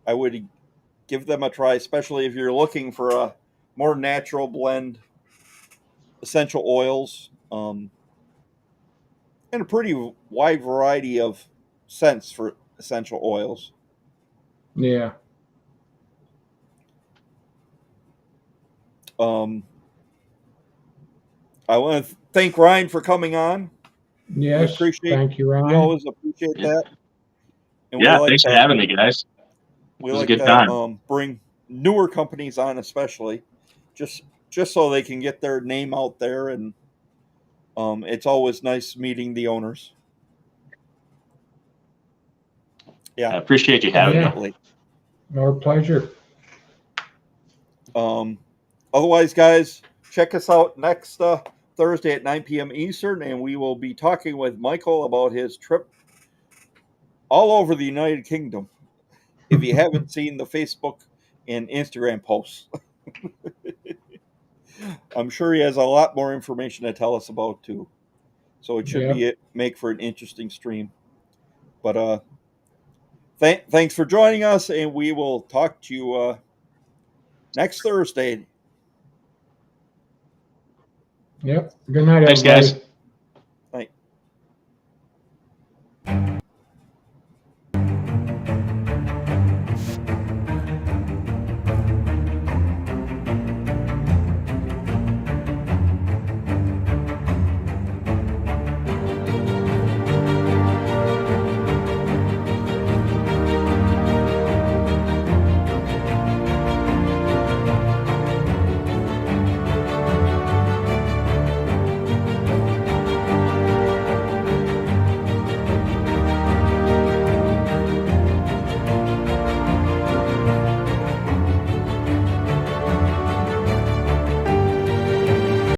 I would give them a try, especially if you're looking for a more natural blend, essential oils, and a pretty wide variety of scents for essential oils. Yeah. I want to thank Ryan for coming on. Yes. Thank you, Ryan. We always appreciate that. And yeah, thanks for having me, guys. We It was like a good to time. Bring newer companies on, especially just so they can get their name out there, and it's always nice meeting the owners. Yeah, I appreciate you having definitely. Our pleasure. Otherwise, guys, check us out next Thursday at 9 p.m. Eastern, and we will be talking with Michael about his trip all over the United Kingdom. If you haven't seen the Facebook and Instagram posts, I'm sure he has a lot more information to tell us about too. So it should make for an interesting stream. But thanks for joining us, and we will talk to you next Thursday. Yep. Good night, Thanks, everybody. guys.